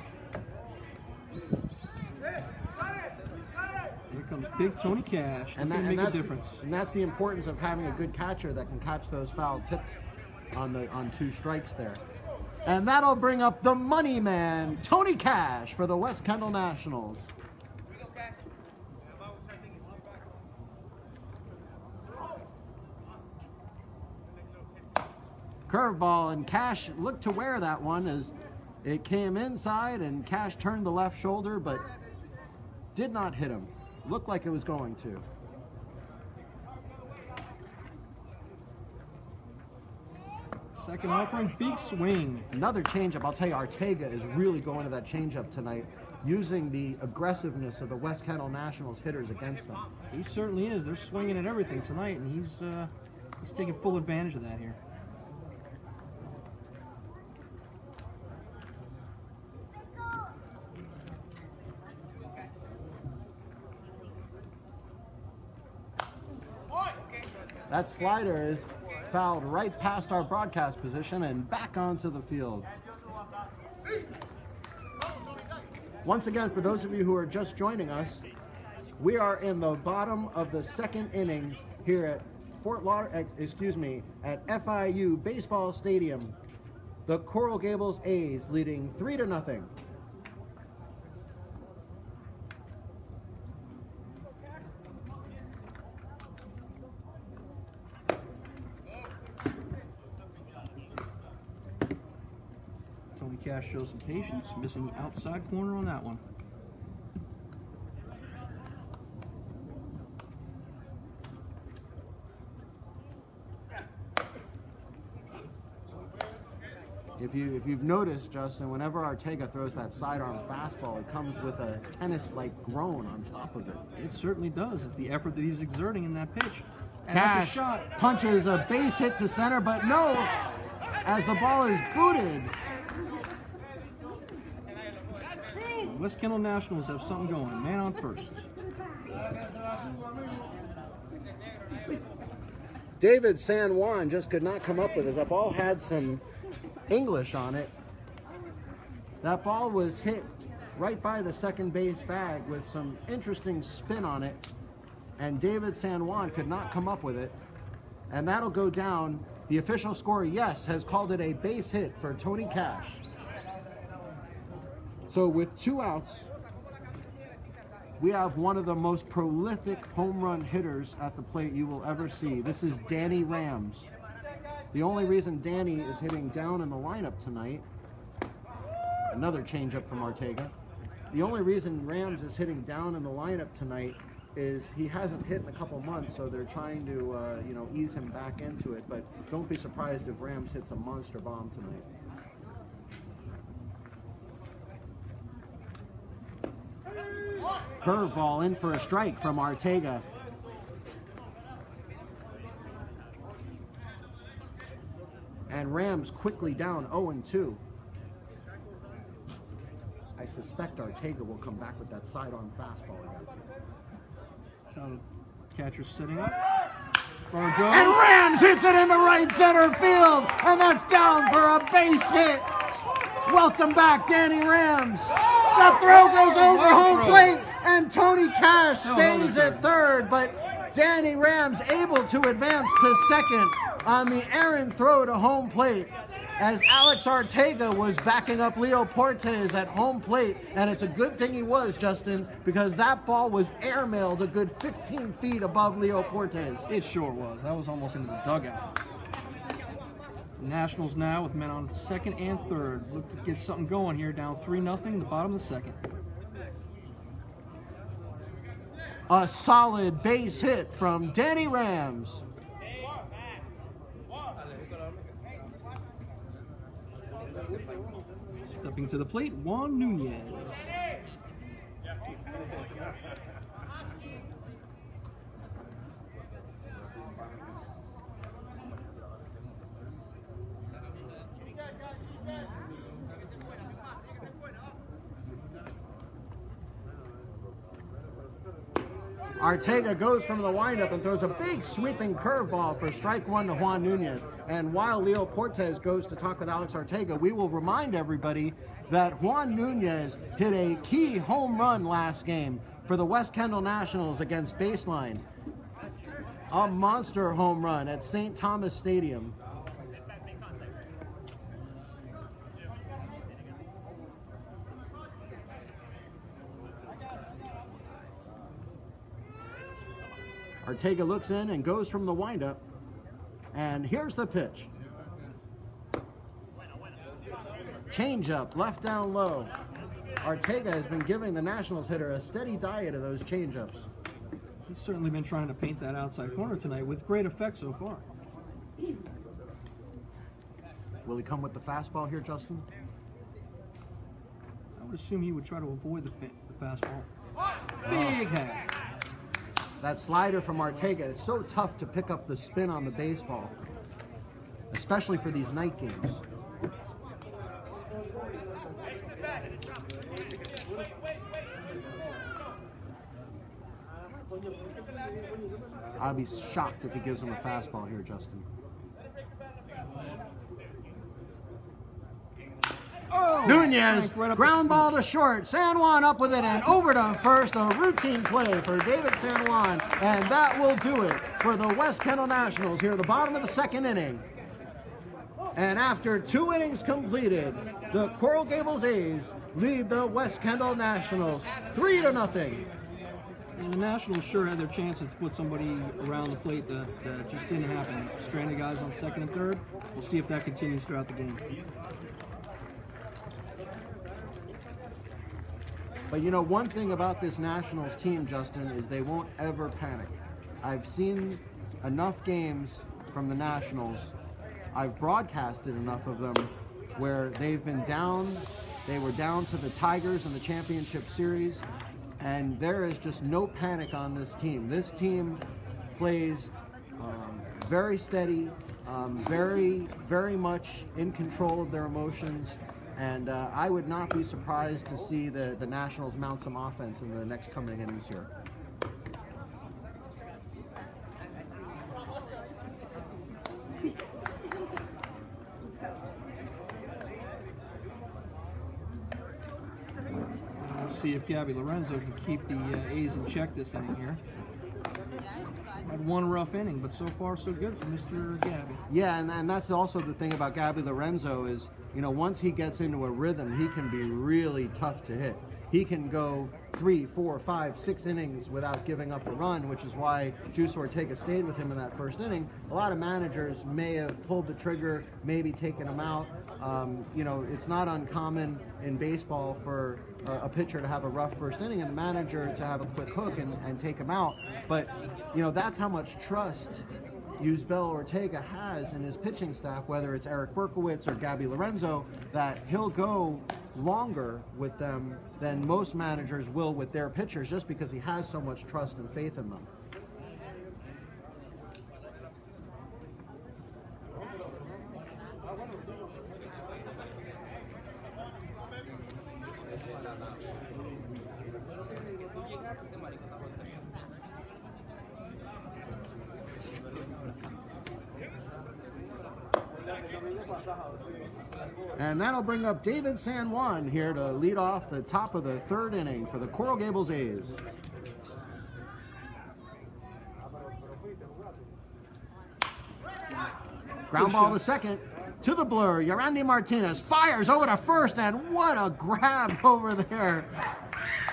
Here comes big Tony Cash. That can make a difference. And that's the importance of having a good catcher that can catch those foul tips on 2 strikes there. And that'll bring up the money man, Tony Cash, for the West Kendall Nationals. Curveball, and Cash looked to wear that one as it came inside, and Cash turned the left shoulder, but did not hit him. Looked like it was going to. Second offering, big swing. Another changeup. I'll tell you, Ortega is really going to that changeup tonight, using the aggressiveness of the West Kendall Nationals hitters against them. He certainly is. They're swinging at everything tonight, and he's taking full advantage of that here. That slider is fouled right past our broadcast position and back onto the field. Once again, for those of you who are just joining us, we are in the bottom of the second inning here at at FIU Baseball Stadium. The Coral Gables A's leading 3-0. Cash shows some patience, missing the outside corner on that one. If you've noticed, Justin, whenever Ortega throws that sidearm fastball, it comes with a tennis-like groan on top of it. It certainly does. It's the effort that he's exerting in that pitch. And Cash that's a shot. punches a base hit to center, but no, as the ball is booted. West Kendall Nationals have something going. Man on first. David San Juan just could not come up with it. That ball had some English on it. That ball was hit right by the second base bag with some interesting spin on it, and David San Juan could not come up with it, and that'll go down. The official score, yes, has called it a base hit for Tony Cash. So with 2 outs, we have one of the most prolific home run hitters at the plate you will ever see. This is Danny Rams. The only reason Danny is hitting down in the lineup tonight, another changeup from Ortega. The only reason Rams is hitting down in the lineup tonight is he hasn't hit in a couple months, so they're trying to ease him back into it. But don't be surprised if Rams hits a monster bomb tonight. Curveball in for a strike from Ortega. And Rams quickly down 0-2. I suspect Ortega will come back with that sidearm fastball again. So the catcher's sitting up. Runner goes. And Rams hits it in the right center field, and that's down for a base hit. Welcome back, Danny Rams. The throw goes over home plate, and Tony Cash stays at third, but Danny Rams able to advance to second on the errant throw to home plate, as Alex Ortega was backing up Leo Portes at home plate. And it's a good thing he was, Justin, because that ball was airmailed a good 15 feet above Leo Portes. It sure was. That was almost into the dugout. The Nationals now with men on second and third. Look to get something going here, down 3-0 in the bottom of the second. A solid base hit from Danny Rams. Stepping to the plate, Juan Nunez. Ortega goes from the windup and throws a big sweeping curveball for strike one to Juan Nunez. And while Leo Portes goes to talk with Alex Ortega, we will remind everybody that Juan Nunez hit a key home run last game for the West Kendall Nationals against Baseline. A monster home run at St. Thomas Stadium. Ortega looks in and goes from the windup, and here's the pitch. Changeup, left down low. Ortega has been giving the Nationals hitter a steady diet of those changeups. He's certainly been trying to paint that outside corner tonight with great effect so far. Will he come with the fastball here, Justin? I would assume he would try to avoid the fastball. Big hat. That slider from Ortega is so tough to pick up the spin on the baseball, especially for these night games. I'll be shocked if he gives him a fastball here, Justin. Oh, Nunez, right ground ball to short. San Juan up with it and over to first. A routine play for David San Juan. And that will do it for the West Kendall Nationals here at the bottom of the second inning. And after 2 innings completed, the Coral Gables A's lead the West Kendall Nationals 3-0. And the Nationals sure had their chances to put somebody around the plate that just didn't happen. Stranded guys on second and third. We'll see if that continues throughout the game. But you know, one thing about this Nationals team, Justin, is they won't ever panic. I've seen enough games from the Nationals, I've broadcasted enough of them where they've been down, they were down to the Tigers in the championship series, and there is just no panic on this team. This team plays very steady, very much in control of their emotions, and I would not be surprised to see the Nationals mount some offense in the next coming innings here. See if Gabby Lorenzo can keep the A's in check this inning here. Had one rough inning, but so far so good for Mr. Gabby. Yeah, and that's also the thing about Gabby Lorenzo is, you know, once he gets into a rhythm, he can be really tough to hit. He can go 3, 4, 5, 6 innings without giving up a run, which is why Juice Ortega stayed with him in that first inning. A lot of managers may have pulled the trigger, maybe taken him out. You know, it's not uncommon in baseball for a pitcher to have a rough first inning and the manager to have a quick hook and take him out. But, you know, that's how much trust Yusbel Ortega has in his pitching staff, whether it's Eric Berkowitz or Gabby Lorenzo, that he'll go longer with them than most managers will with their pitchers just because he has so much trust and faith in them. And that'll bring up David San Juan here to lead off the top of the third inning for the Coral Gables A's. Ground ball to second, to the blur. Yorandy Martinez fires over to first, and what a grab over there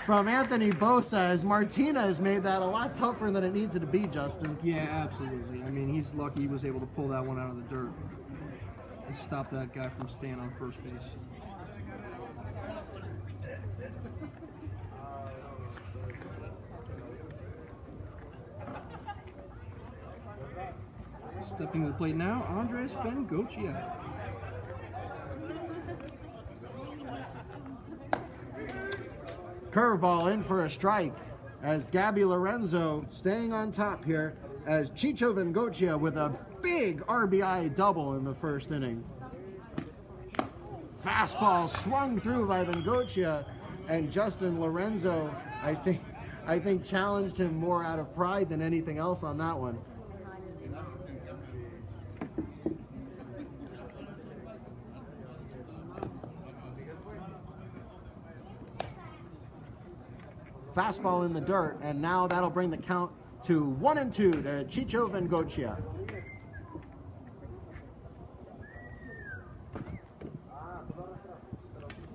from Anthony Bosa, as Martinez made that a lot tougher than it needed to be, Justin. Yeah, absolutely. I mean, he's lucky he was able to pull that one out of the dirt and stop that guy from staying on first base. Stepping to the plate now, Andres Bengochea. Curveball in for a strike as Gabby Lorenzo staying on top here as Chicho Bengochea with a big RBI double in the first inning. Fastball swung through by Bengochea, and Justin Lorenzo, I think challenged him more out of pride than anything else on that one. Fastball in the dirt, and now that'll bring the count to 1-2 to Chicho Bengochea.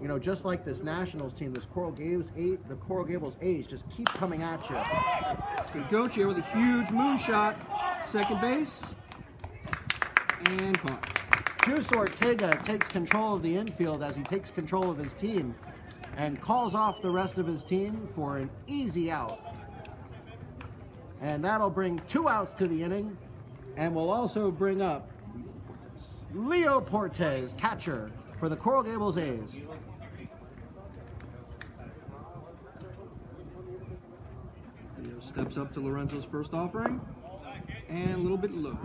You know, just like this Nationals team, the Coral Gables A's just keep coming at you. Bengochea with a huge moonshot, second base, and caught. Juice Ortega takes control of the infield as he takes control of his team and calls off the rest of his team for an easy out. And that'll bring 2 outs to the inning, and will also bring up Leo Portes, catcher for the Coral Gables A's. Leo steps up to Lorenzo's first offering, and a little bit low.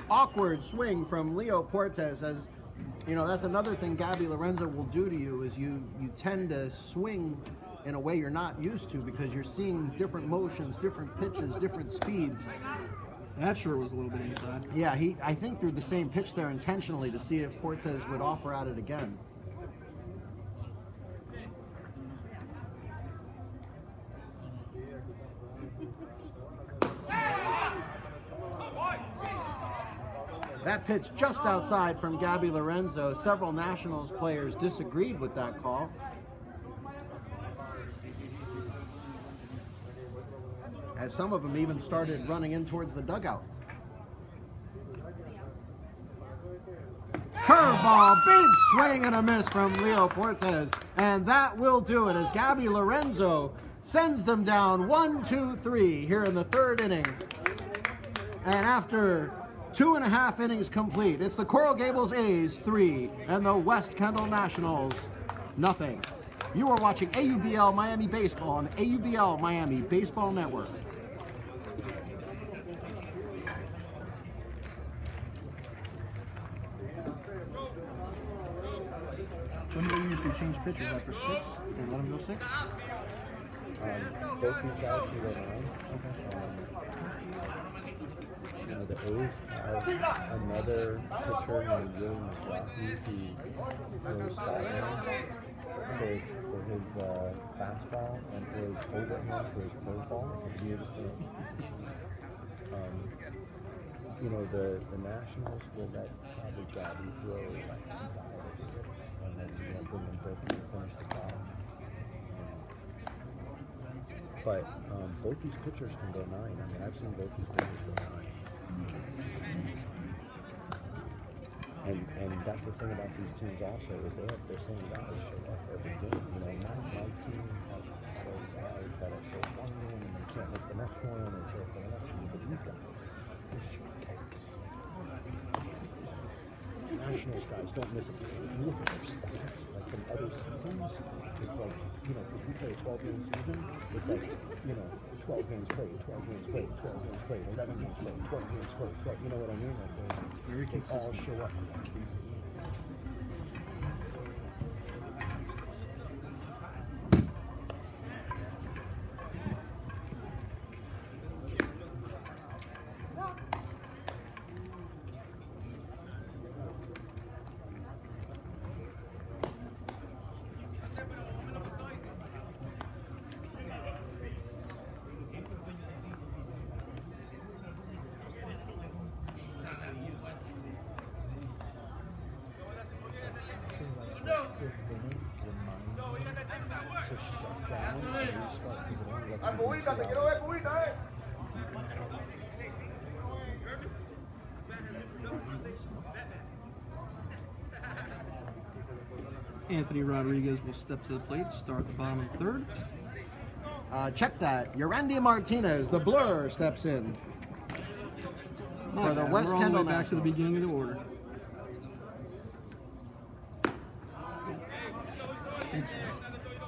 Awkward swing from Leo Portes as You know, that's another thing Gabby Lorenzo will do to you is you tend to swing in a way you're not used to because you're seeing different motions, different pitches, different speeds. That sure was a little bit inside. Yeah, I think threw the same pitch there intentionally to see if Cortez would offer at it again. That pitch just outside from Gabby Lorenzo. Several Nationals players disagreed with that call. As some of them even started running in towards the dugout. Curveball, big swing and a miss from Leo Cortez. And that will do it as Gabby Lorenzo sends them down 1-2-3 here in the third inning. And after 2.5 innings complete, it's the Coral Gables A's 3 and the West Kendall Nationals nothing. You are watching AUBL Miami Baseball on AUBL Miami Baseball Network. When do they usually change pitchers? After 6? And let them go 6? Both these guys can go 9. You know, the A's have another pitcher named William McLaughlin. He throws sideline for his fastball and his overhand for his curveball. It's the weirdest thing. You know, the Nationals will let probably Gabby throw like 5 or 6, and then bring them both to finish the job. But both these pitchers can go 9. I mean, I've seen both these pitchers go 9. And that's the thing about these teams also is they have their same guys show up every game. You know, my team has those guys that'll show up one game and they can't make the next one or show up for the next one. But these guys, they show up. Nationals guys don't miss a game. If you look at their stats, like from other seasons, it's like, you know, if we play a 12-game season, it's like, you know, 12 games played, 12 games played, 12 games played, 11 games played, 12 games played, 12, you know what I mean? Like they all show up. Anthony Rodriguez will step to the plate, start the bottom of the third. Check that. Yorandy Martinez, the blur, steps in for the West Kendall Nationals. Back to the beginning of the order.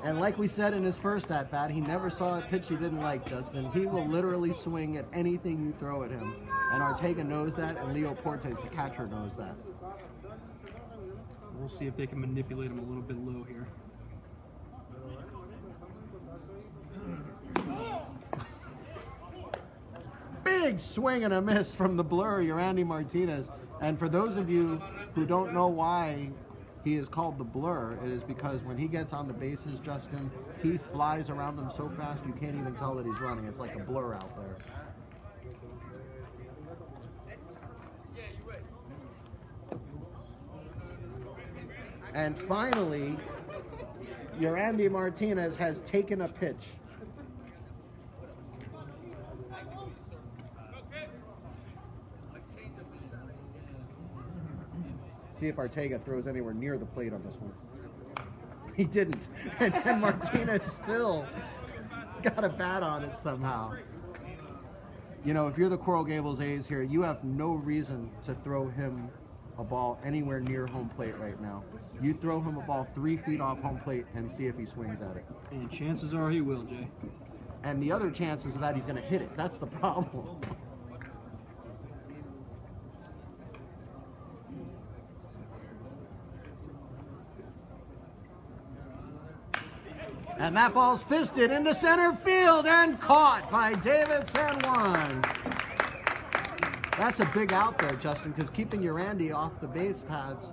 And like we said in his first at-bat, he never saw a pitch he didn't like, Justin. He will literally swing at anything you throw at him. And Ortega knows that, and Leo Cortez, the catcher, knows that. We'll see if they can manipulate him a little bit low here. Big swing and a miss from the blur, Yorandy Martinez. And for those of you who don't know why he is called the blur, it is because when he gets on the bases, Justin, he flies around them so fast you can't even tell that he's running. It's like a blur out there. And finally, Yorandy Martinez has taken a pitch. See if Ortega throws anywhere near the plate on this one. He didn't. And Martinez still got a bat on it somehow. You know, if you're the Coral Gables A's here, you have no reason to throw him a ball anywhere near home plate right now. You throw him a ball 3 feet off home plate and see if he swings at it. And chances are he will, Jay. And the other chances is that he's going to hit it. That's the problem. And that ball's fisted into center field and caught by David San Juan. That's a big out there, Justin, because keeping your Randy off the base paths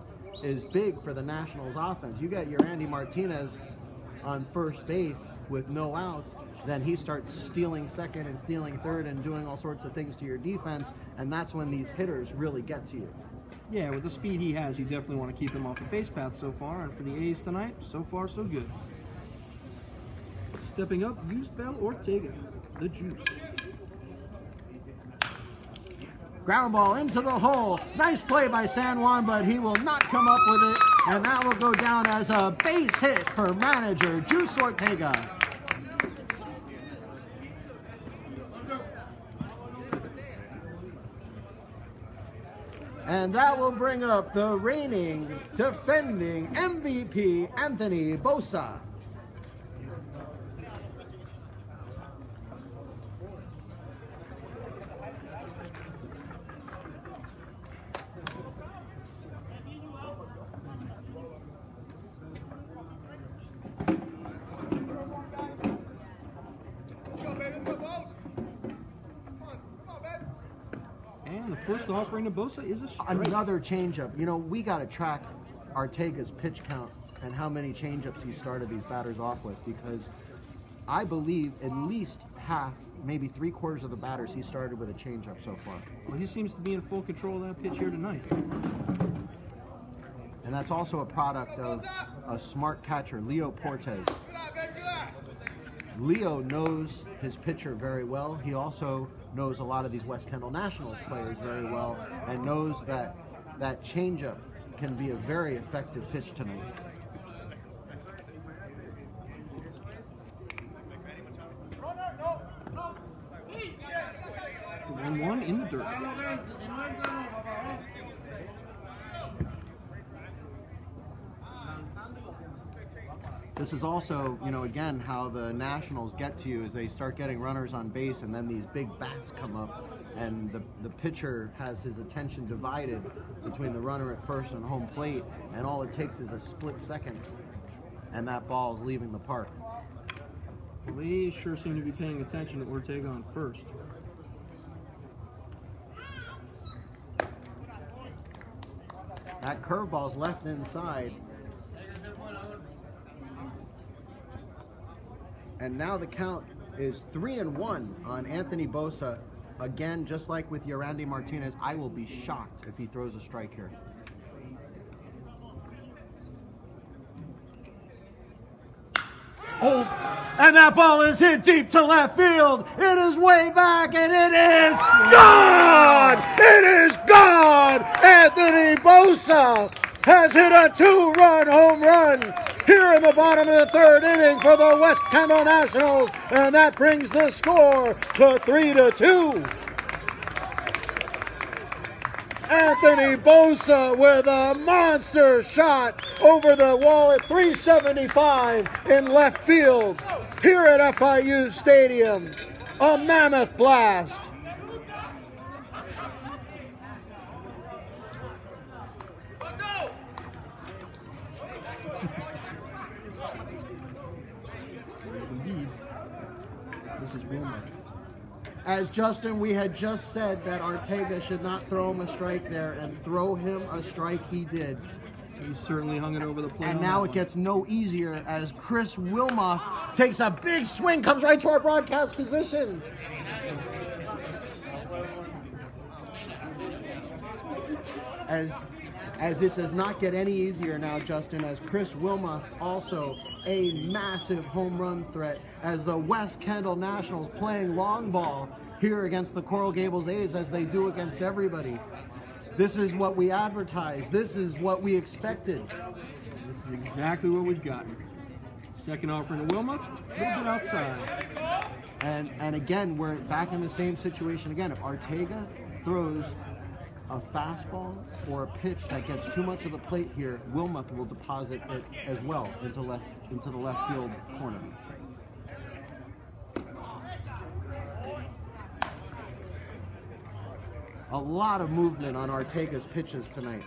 is big for the Nationals offense. You got your Randy Martinez on first base with no outs, then he starts stealing second and stealing third and doing all sorts of things to your defense, and that's when these hitters really get to you. Yeah, with the speed he has, you definitely want to keep him off the base path so far, and for the A's tonight, so far so good. Stepping up, Yusbel Ortega, the Juice. Ground ball into the hole. Nice play by San Juan, but he will not come up with it, and that will go down as a base hit for manager Juice Ortega. And that will bring up the reigning, defending MVP, Anthony Bosa. And the first offering to Bosa is a strike. Another changeup. You know, we got to track Ortega's pitch count and how many changeups he started these batters off with, because I believe at least half, maybe 3/4 of the batters he started with a changeup so far. Well, he seems to be in full control of that pitch here tonight. And that's also a product of a smart catcher, Leo Portes. Leo knows his pitcher very well. He also knows a lot of these West Kendall Nationals players very well, and knows that that changeup can be a very effective pitch tonight. The 1-1 in the dirt. This is also, you know, again, how the Nationals get to you is they start getting runners on base, and then these big bats come up, and the pitcher has his attention divided between the runner at first and home plate, and all it takes is a split second, and that ball is leaving the park. Well, they sure seem to be paying attention to Ortega on first. That curveball's left inside. And now the count is 3-1 on Anthony Bosa. Again, just like with Randy Martinez, I will be shocked if he throws a strike here. Oh, and that ball is hit deep to left field. It is way back, and it is gone! It is gone! Anthony Bosa has hit a 2-run home run here in the bottom of the third inning for the West Kendall Nationals, and that brings the score to 3-2. Anthony Bosa with a monster shot over the wall at 375 in left field here at FIU Stadium. A mammoth blast. Indeed. This is Wilmer. As Justin, we had just said that Ortega should not throw him a strike there, and throw him a strike he did. He certainly hung it over the plate. And now it gets no easier as Chris Wilmoth takes a big swing, comes right to our broadcast position. As it does not get any easier now, Justin, as Chris Wilmoth also a massive home run threat, as the West Kendall Nationals playing long ball here against the Coral Gables A's, as they do against everybody. This is what we advertised. This is what we expected. This is exactly what we've gotten. Second offering to Wilmoth, a little bit outside. And again, we're back in the same situation again. If Ortega throws a fastball or a pitch that gets too much of the plate here, Wilmoth will deposit it as well into the left field corner. A lot of movement on Ortega's pitches tonight.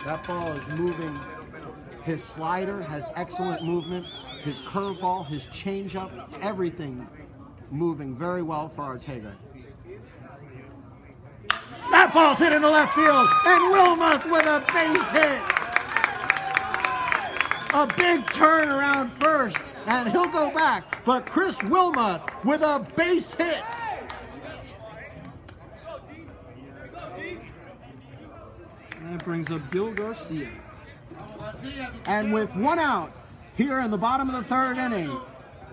That ball is moving. His slider has excellent movement. his curveball, his changeup, everything moving very well for Ortega. That ball's hit in the left field, and Wilmoth with a base hit. A big turn around first, and he'll go back, but Chris Wilmoth with a base hit. And that brings up Gil Garcia. And with one out here in the bottom of the third inning,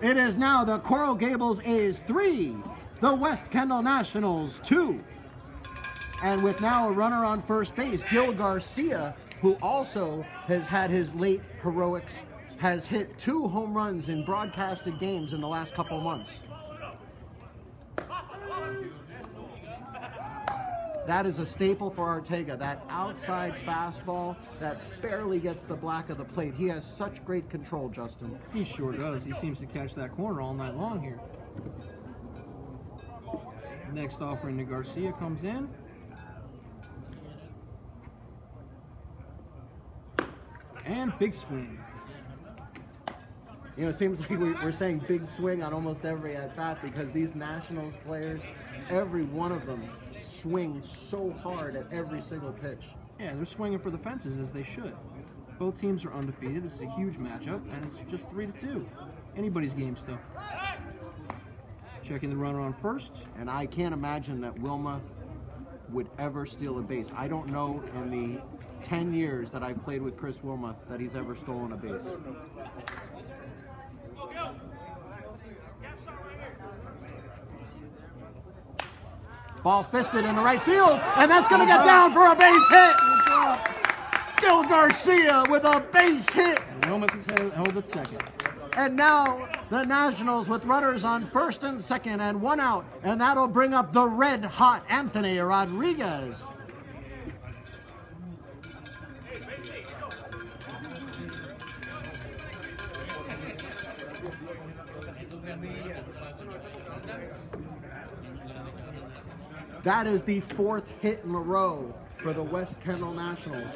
it is now the Coral Gables A's 3, the West Kendall Nationals 2. And with now a runner on first base, Gil Garcia, who also has had his late heroics, has hit 2 home runs in broadcasted games in the last couple months. That is a staple for Ortega, that outside fastball that barely gets the black of the plate. He has such great control, Justin. He sure does. He seems to catch that corner all night long here. Next offering to Garcia comes in. And big swing. You know, it seems like we're saying big swing on almost every at-bat because these Nationals players, every one of them swing so hard at every single pitch. Yeah, they're swinging for the fences as they should. Both teams are undefeated. This is a huge matchup, and it's just 3-2. Anybody's game still. Checking the runner on first. And I can't imagine that Wilmoth would ever steal a base. I don't know in the 10 years that I've played with Chris Wilmoth that he's ever stolen a base. Ball fisted in the right field, and that's going to get down for a base hit. Gil Garcia with a base hit. And Wilmoth is held at second. And now the Nationals with runners on first and second and one out, and that'll bring up the red-hot Anthony Rodriguez. That is the 4th hit in a row for the West Kendall Nationals.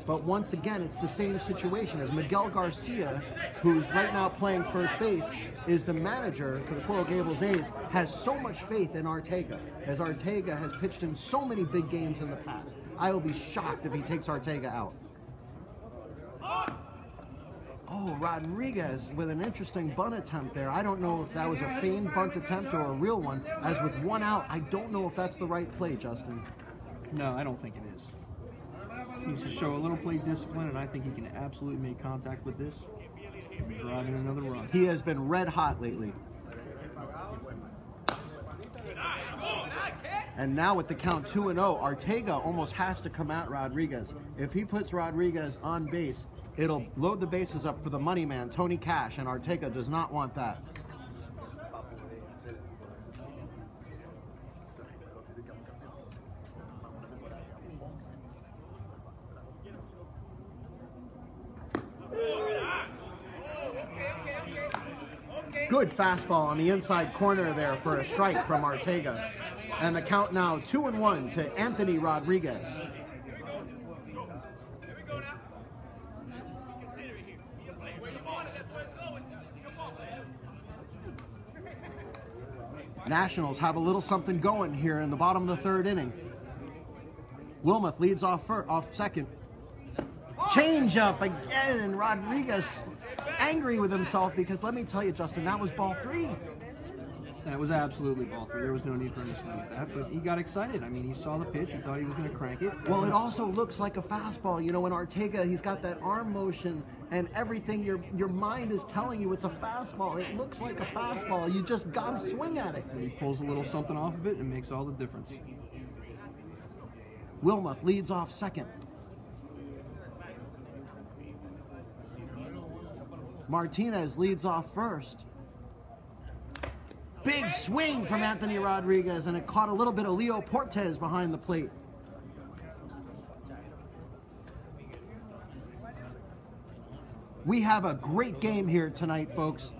But once again, it's the same situation as Miguel Garcia, who's right now playing first base, is the manager for the Coral Gables A's, has so much faith in Ortega, as Ortega has pitched in so many big games in the past. I will be shocked if he takes Ortega out. Oh, Rodriguez with an interesting bunt attempt there. I don't know if that was a feigned bunt attempt or a real one. As with one out, I don't know if that's the right play, Justin. No, I don't think it is. He needs to show a little plate discipline, and I think he can absolutely make contact with this. Driving another run. He has been red hot lately. And now with the count 2-0, Ortega almost has to come at Rodriguez. If he puts Rodriguez on base, it'll load the bases up for the money man, Tony Cash, and Ortega does not want that. Good fastball on the inside corner there for a strike from Ortega. And the count now 2-1 to Anthony Rodriguez. Nationals have a little something going here in the bottom of the third inning. Wilmoth leads off second. Change up again, and Rodriguez angry with himself because let me tell you, Justin, that was ball 3. That was absolutely ball 3. There was no need for him to swing with that, but he got excited. I mean, he saw the pitch. He thought he was going to crank it. Well, it also looks like a fastball. You know, when Ortega, he's got that arm motion and everything. Your mind is telling you it's a fastball. It looks like a fastball. You just got to swing at it. And he pulls a little something off of it and makes all the difference. Wilmoth leads off second. Martinez leads off first. Big swing from Anthony Rodriguez, and it caught a little bit of Leo Portes behind the plate. We have a great game here tonight, folks.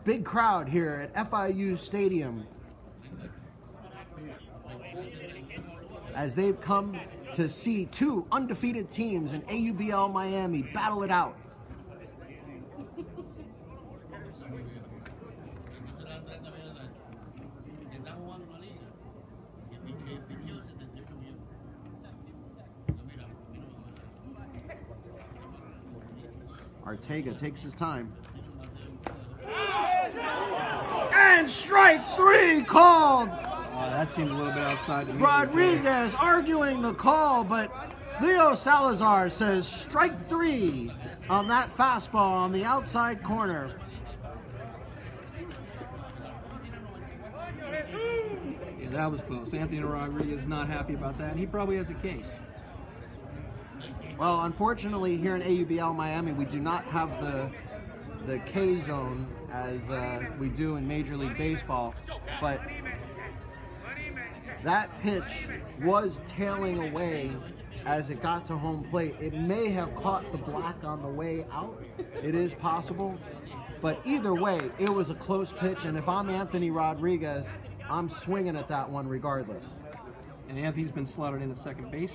Big crowd here at FIU Stadium as they've come to see two undefeated teams in AUBL Miami battle it out. Ortega takes his time. And strike 3 called! That seemed a little bit outside to me. Rodriguez arguing the call, but Leo Salazar says strike 3 on that fastball on the outside corner. Yeah, that was close. Anthony Rodriguez is not happy about that, and he probably has a case. Well, unfortunately, here in AUBL Miami, we do not have the K zone as we do in Major League Baseball, but that pitch was tailing away as it got to home plate. It may have caught the black on the way out. It is possible, but either way, it was a close pitch, and if I'm Anthony Rodriguez, I'm swinging at that one regardless. And Anthony's been slotted into second base.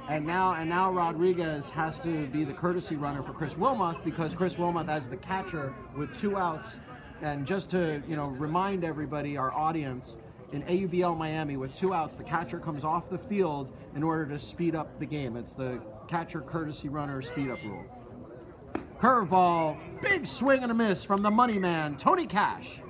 And now Rodriguez has to be the courtesy runner for Chris Wilmoth, because Chris Wilmoth has the catcher with 2 outs. And just to remind everybody, our audience, in AUBL Miami with 2 outs, the catcher comes off the field in order to speed up the game. It's the catcher courtesy runner speed up rule. Curveball, big swing and a miss from the money man, Tony Cash.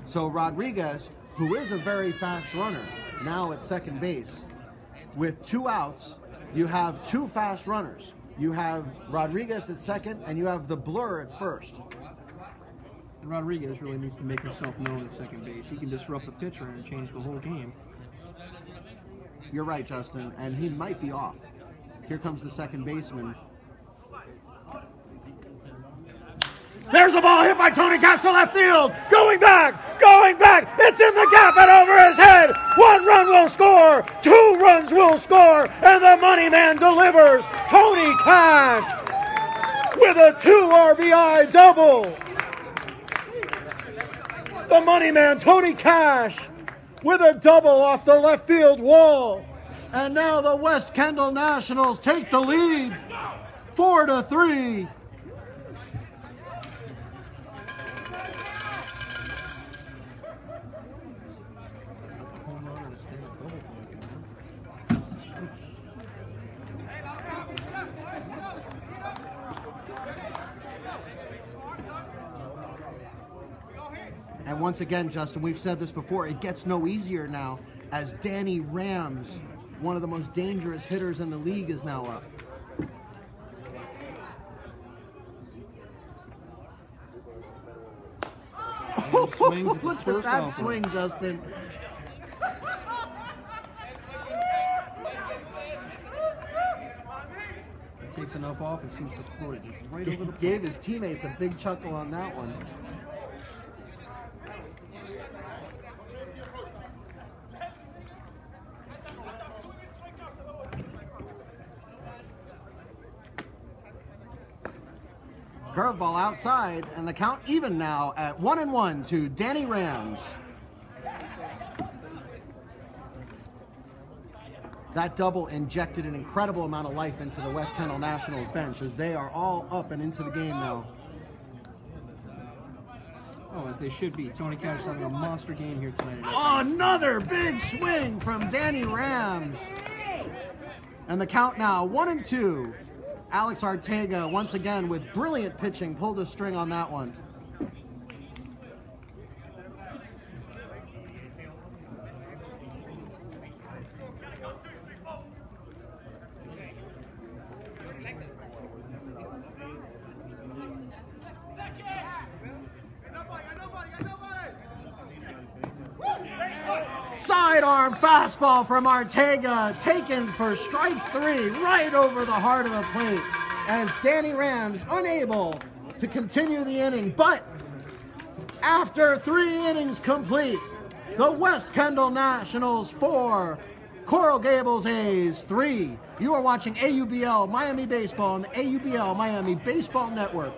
So Rodriguez, who is a very fast runner, now at second base, with 2 outs, you have 2 fast runners. You have Rodriguez at second, and you have the Blur at first. Rodriguez really needs to make himself known at second base. He can disrupt the pitcher and change the whole game. You're right, Justin, and he might be off. Here comes the second baseman. There's a ball hit by Tony Cash to left field. Going back. It's in the gap and over his head. 1 run will score. 2 runs will score. And the money man delivers. Tony Cash with a 2 RBI double. The money man, Tony Cash, with a double off the left field wall. And now the West Kendall Nationals take the lead 4-3. And once again, Justin, we've said this before, it gets no easier now as Danny Rams, one of the most dangerous hitters in the league, is now up. Look at that swing, Justin. He takes enough off and seems to float it just right over the plate. Gave his teammates a big chuckle on that one. Curveball outside, and the count even now at 1-1 to Danny Rams. That double injected an incredible amount of life into the West Kendall Nationals bench, as they are all up and into the game now. Oh, as they should be. Tony Cash is having a monster game here tonight. Oh, another big swing from Danny Rams. And the count now 1-2. Alex Ortega, once again, with brilliant pitching, pulled a string on that one. Sidearm fastball from Ortega, taken for strike 3, right over the heart of the plate, as Danny Rams unable to continue the inning. But after 3 innings complete, the West Kendall Nationals 4, Coral Gables A's 3. You are watching AUBL Miami Baseball on the AUBL Miami Baseball Network.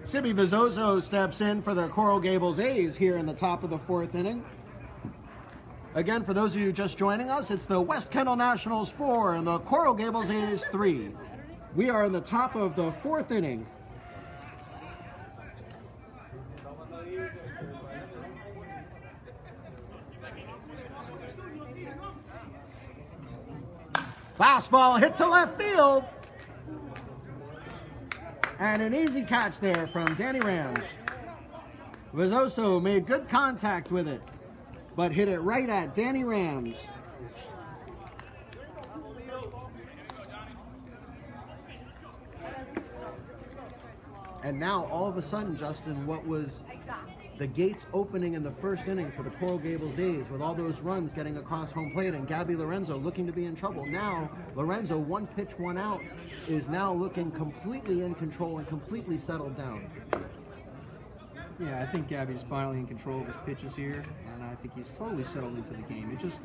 Sibby Vizzoso steps in for the Coral Gables A's here in the top of the 4th inning. Again, for those of you just joining us, it's the West Kendall Nationals 4 and the Coral Gables A's 3. We are in the top of the 4th inning. Fastball hits to left field. And an easy catch there from Danny Rams. Vizzoso made good contact with it, but hit it right at Danny Rams. And now, all of a sudden, Justin, what was the gates opening in the 1st inning for the Coral Gables A's with all those runs getting across home plate and Gabby Lorenzo looking to be in trouble. Now, Lorenzo, 1 pitch, 1 out, is now looking completely in control and completely settled down. Yeah, I think Gabby's finally in control of his pitches here, and I think he's totally settled into the game. It just